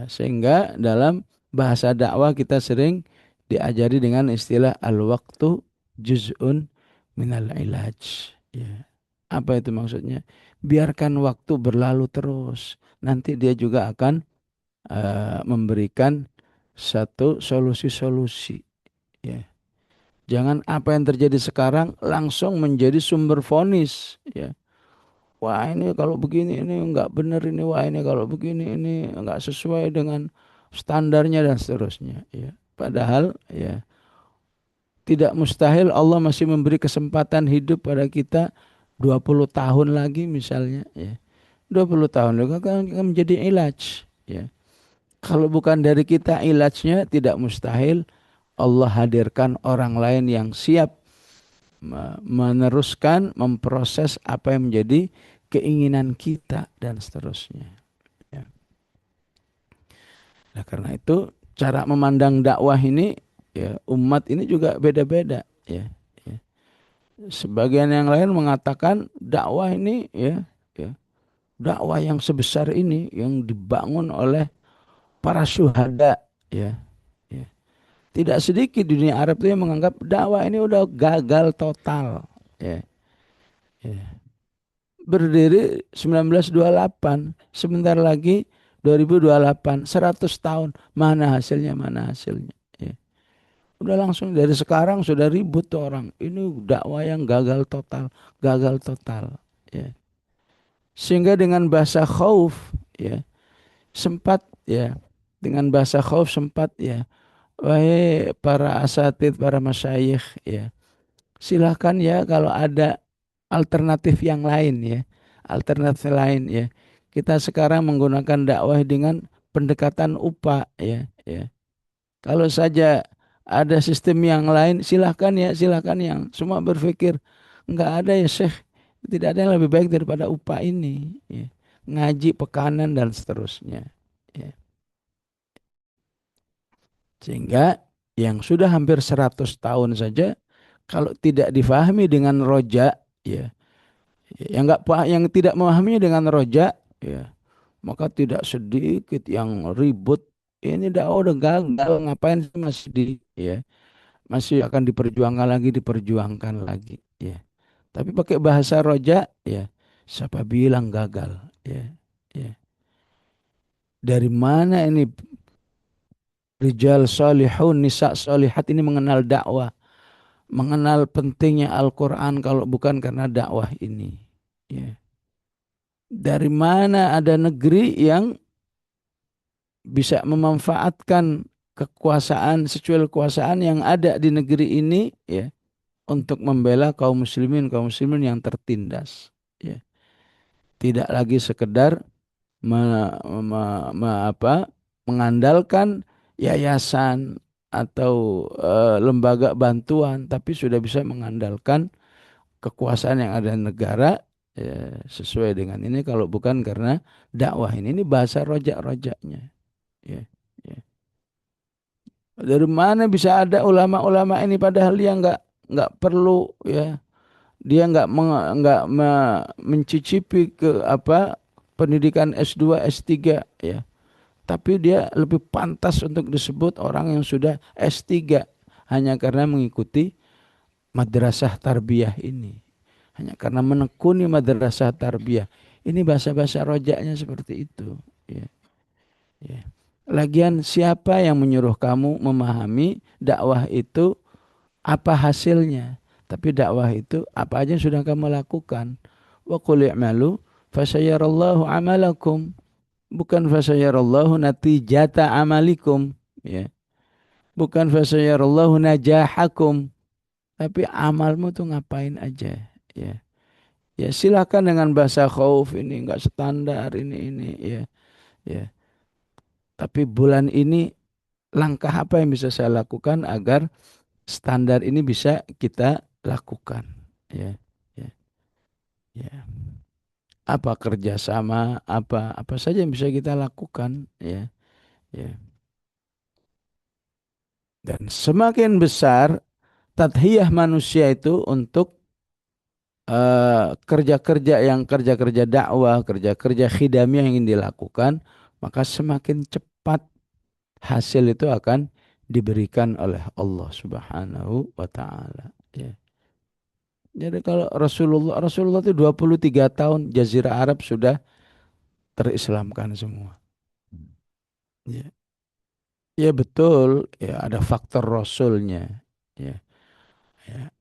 Sehingga dalam bahasa dakwah kita sering diajari dengan istilah al-waqtu juz'un minal ilaj. Ya. Apa itu maksudnya? Biarkan waktu berlalu terus. Nanti dia juga akan memberikan satu solusi-solusi. Ya. Jangan apa yang terjadi sekarang langsung menjadi sumber vonis. Ya. Wah ini kalau begini ini enggak benar ini, wah ini kalau begini ini enggak sesuai dengan standarnya dan seterusnya ya. Padahal ya tidak mustahil Allah masih memberi kesempatan hidup pada kita 20 tahun lagi misalnya ya. 20 tahun lagi kan menjadi ilaj ya. Kalau bukan dari kita ilajnya, tidak mustahil Allah hadirkan orang lain yang siap meneruskan, memproses apa yang menjadi keinginan kita dan seterusnya. Ya. Nah, karena itu cara memandang dakwah ini ya, umat ini juga beda-beda ya. Ya. Sebagian yang lain mengatakan dakwah ini ya, ya, dakwah yang sebesar ini yang dibangun oleh para syuhada ya. Ya. Tidak sedikit di dunia Arab itu yang menganggap dakwah ini udah gagal total ya. Ya. Berdiri 1928, sebentar lagi 2028, 100 tahun. Mana hasilnya, mana hasilnya. Ya. Udah langsung dari sekarang sudah ribut tuh orang. Ini dakwah yang gagal total, gagal total. Ya. Sehingga dengan bahasa khauf, ya, sempat ya, dengan bahasa khauf sempat ya, wahai para asatid, para masyayikh ya, silakan ya kalau ada alternatif yang lain ya. Alternatif lain ya. Kita sekarang menggunakan dakwah dengan pendekatan upah ya, ya. Kalau saja ada sistem yang lain silahkan ya, silahkan, yang semua berpikir enggak ada ya Syekh. Tidak ada yang lebih baik daripada upah ini ya. Ngaji pekanan dan seterusnya ya. Sehingga yang sudah hampir 100 tahun saja kalau tidak difahami dengan roja ya, yang tidak memahaminya dengan roja ya, Maka tidak sedikit yang ribut. Ini dakwah udah gagal, ngapain sih masih ya, masih akan diperjuangkan lagi ya. Tapi pakai bahasa roja ya, siapa bilang gagal ya. Ya. Dari mana ini rijal salihun, nisa salihat ini mengenal dakwah, mengenal pentingnya Al-Quran kalau bukan karena dakwah ini ya. Dari mana ada negeri yang bisa memanfaatkan kekuasaan, secuil kekuasaan yang ada di negeri ini ya, untuk membela kaum muslimin yang tertindas ya. Tidak lagi sekedar mengandalkan yayasan atau lembaga bantuan, tapi sudah bisa mengandalkan kekuasaan yang ada di negara ya, sesuai dengan ini kalau bukan karena dakwah ini bahasa rojak-rojaknya ya, ya. Dari mana bisa ada ulama-ulama ini padahal dia nggak perlu ya, dia mencicipi ke pendidikan S2 S3 ya, tapi dia lebih pantas untuk disebut orang yang sudah S3 hanya karena mengikuti madrasah tarbiyah ini, hanya karena menekuni madrasah tarbiyah ini. Bahasa-bahasa rojaknya seperti itu ya. Ya. Lagian siapa yang menyuruh kamu memahami dakwah itu apa hasilnya? Tapi dakwah itu apa aja yang sudah kamu lakukan. Wa qul i'malu fasayarallahu amalakum. Bukan fasayarallahu natijata amalikum. Ya. Bukan fasayarallahu najahakum. Tapi amalmu tuh ngapain aja. Ya. Ya silakan dengan bahasa khauf ini enggak standar ini ya. Ya. Tapi bulan ini langkah apa yang bisa saya lakukan agar standar ini bisa kita lakukan ya, ya, ya. Apa kerjasama, apa saja yang bisa kita lakukan ya, ya. Dan semakin besar tadhiyah manusia itu untuk kerja-kerja dakwah, kerja-kerja khidamiyah yang ingin dilakukan, maka semakin cepat hasil itu akan diberikan oleh Allah Subhanahu wa taala ya. Jadi kalau Rasulullah itu 23 tahun Jazirah Arab sudah terislamkan semua. Ya, ya betul, ya ada faktor Rasulnya. Ya, ya.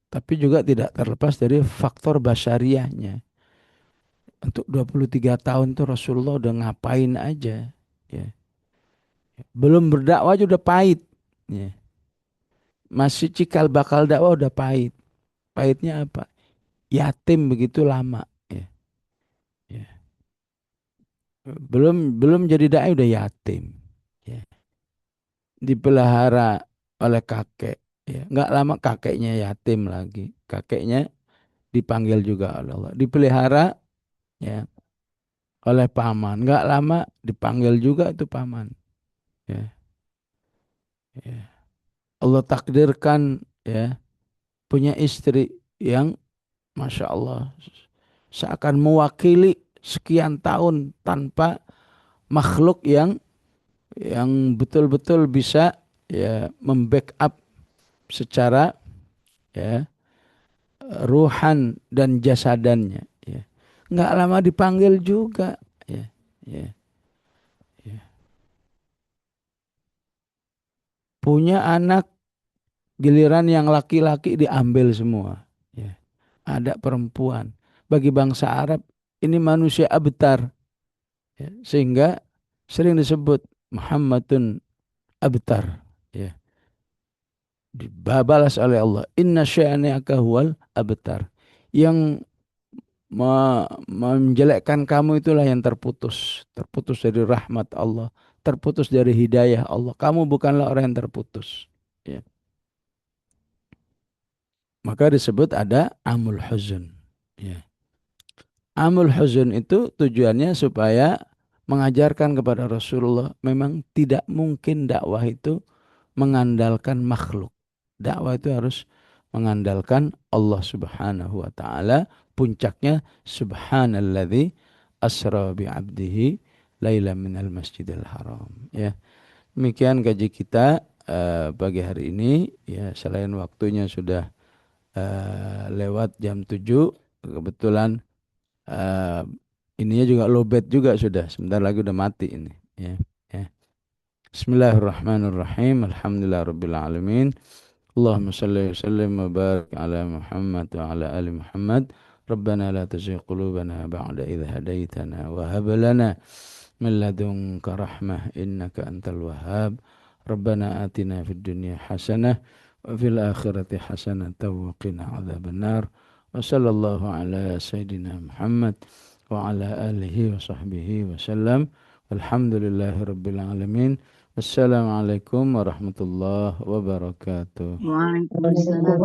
Tapi juga tidak terlepas dari faktor basyariahnya. Untuk 23 tahun itu Rasulullah udah ngapain aja. Ya. Belum berdakwah aja udah pahit. Ya. Masih cikal bakal dakwah udah pahit. Pahitnya apa? Yatim begitu lama. Ya. Ya. Belum jadi dai udah yatim ya. Dipelihara oleh kakek ya. Nggak lama kakeknya yatim lagi, kakeknya dipanggil juga oleh Allah, dipelihara ya oleh paman, nggak lama dipanggil juga itu paman ya. Ya. Allah takdirkan ya punya istri yang Masya Allah seakan mewakili sekian tahun tanpa makhluk yang betul-betul bisa ya membackup secara ya ruhan dan jasadannya ya. Nggak lama dipanggil juga ya, ya, ya. Punya anak giliran yang laki-laki diambil semua ya. Ada perempuan. Bagi bangsa Arab ini manusia abtar ya. Sehingga sering disebut Muhammadun abtar ya. Dibalas oleh Allah, inna sya'ni'aka huwal abtar, yang menjelekkan kamu itulah yang terputus dari rahmat Allah, terputus dari hidayah Allah. Kamu bukanlah orang yang terputus ya. Maka disebut ada amul huzun ya. Amul huzun itu tujuannya supaya mengajarkan kepada Rasulullah memang tidak mungkin dakwah itu mengandalkan makhluk. Dakwah itu harus mengandalkan Allah Subhanahu wa taala. Puncaknya subhanalladzi asra bi 'abdihi laila minal masjidil haram. Ya. Demikian kaji kita pagi hari ini. Ya, selain waktunya sudah lewat jam 7, kebetulan eh, ininya juga lowbat juga sudah. Sebentar lagi udah mati ini. Ya. Ya. Bismillahirrahmanirrahim. Alhamdulillahirabbil alamin. Allahumma salli wa sallim wa barik ala Muhammad wa ala ali Muhammad. Rabbana la tuzigh qulubana ba'da idh hadaitana wa hab lana min ladunka rahmah innaka antal wahhab. Rabbana atina fid dunya hasanah wa fil akhirati hasanah wa qina adzabannar. Wa sallallahu ala sayyidina Muhammad wa ala alihi wa sahbihi wa sallam. Walhamdulillahi rabbil alamin. Assalamualaikum warahmatullahi wabarakatuh. Waalaikumsalam.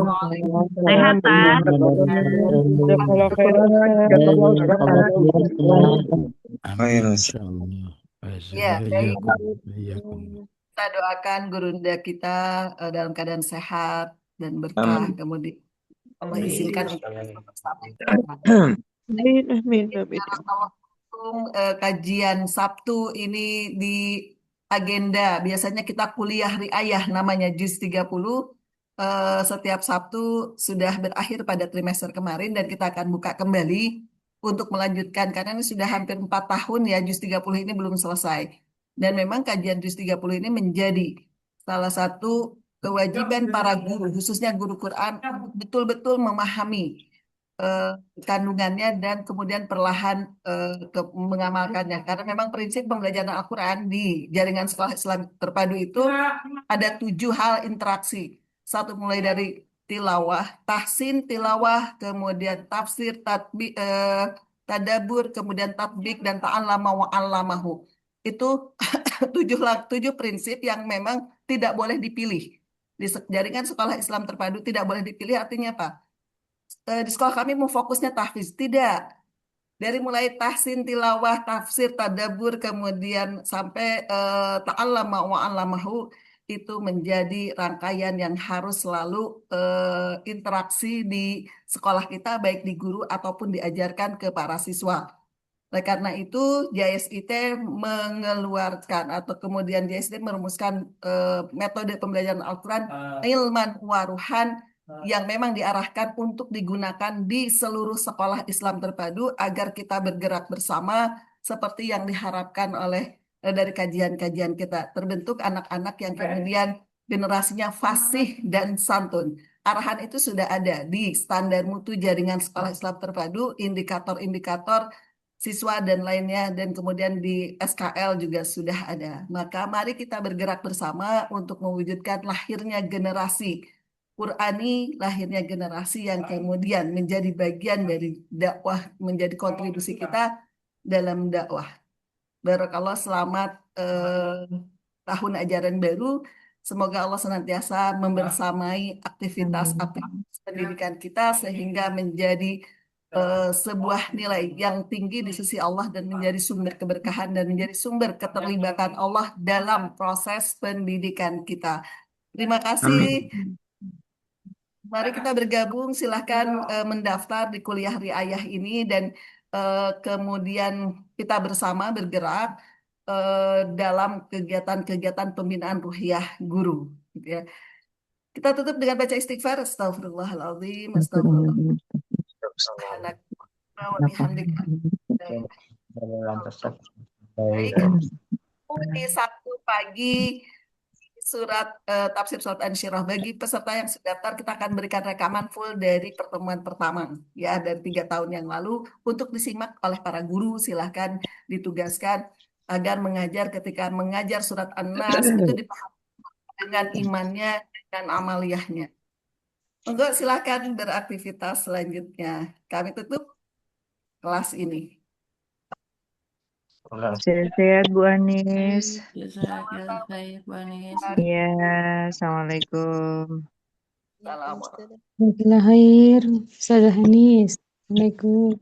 Sehat, Tan. Jazakallah khairan. Jazakallah khairan. Amin insyaallah. Ya, baik. Iyyakum. Kita doakan gurunda kita dalam keadaan sehat dan berkah. Kemudian Allah izinkan untuk bersama. Amin, amin, amin. Kajian Sabtu ini di agenda. Biasanya kita kuliah riayah namanya Juz 30. Setiap Sabtu sudah berakhir pada trimester kemarin dan kita akan buka kembali untuk melanjutkan karena ini sudah hampir 4 tahun ya Juz 30 ini belum selesai. Dan memang kajian Juz 30 ini menjadi salah satu kewajiban para guru, khususnya guru Quran, betul-betul memahami kandungannya dan kemudian perlahan mengamalkannya. Karena memang prinsip pembelajaran Al-Quran di jaringan sekolah Islam terpadu itu ada 7 hal interaksi. Satu mulai dari tilawah, tahsin, tilawah, kemudian tafsir, tadabur, kemudian tatbik, dan ta'allama wa'allamahu. Itu 7 prinsip yang memang tidak boleh dipilih. Di jaringan sekolah Islam terpadu tidak boleh dipilih artinya apa? Di sekolah kami mau fokusnya tahfiz. Tidak. Dari mulai tahsin, tilawah, tafsir, tadabur, kemudian sampai ta'allama wa'allamahu itu menjadi rangkaian yang harus selalu interaksi di sekolah kita, baik di guru ataupun diajarkan ke para siswa. Oleh karena itu, JSIT mengeluarkan atau kemudian JSIT merumuskan metode pembelajaran Al-Quran ilman waruhan yang memang diarahkan untuk digunakan di seluruh sekolah Islam terpadu agar kita bergerak bersama seperti yang diharapkan oleh dari kajian-kajian kita. Terbentuk anak-anak yang kemudian generasinya fasih dan santun. Arahan itu sudah ada di standar mutu jaringan sekolah Islam terpadu, indikator-indikator siswa dan lainnya, dan kemudian di SKL juga sudah ada. Maka mari kita bergerak bersama untuk mewujudkan lahirnya generasi Qurani, lahirnya generasi yang kemudian menjadi bagian dari dakwah, menjadi kontribusi kita dalam dakwah. Barakallah, selamat tahun ajaran baru. Semoga Allah senantiasa membersamai aktivitas pendidikan kita sehingga menjadi sebuah nilai yang tinggi di sisi Allah dan menjadi sumber keberkahan dan menjadi sumber keterlibatan Allah dalam proses pendidikan kita. Terima kasih. Mari kita bergabung, silahkan mendaftar di kuliah riayah ini dan kemudian kita bersama bergerak dalam kegiatan-kegiatan pembinaan ruhiyah guru. Gitu ya. Kita tutup dengan baca istighfar. Astagfirullahaladzim. Astagfirullah. Di Sabtu pagi surat tafsir surat An-Syirah bagi peserta yang sudah daftar kita akan berikan rekaman full dari pertemuan pertama ya dari 3 tahun yang lalu untuk disimak oleh para guru. Silahkan ditugaskan agar mengajar ketika mengajar surat An-Nas itu dipahami dengan imannya dan amaliyahnya. Untuk silakan beraktivitas selanjutnya. Kami tutup kelas ini. Sehat-sehat Bu Anis. Jazakallah khair Bu Anis. Iya, assalamualaikum. Assalamualaikum. Jazakallah khair. Ustazah Hanis. Assalamualaikum.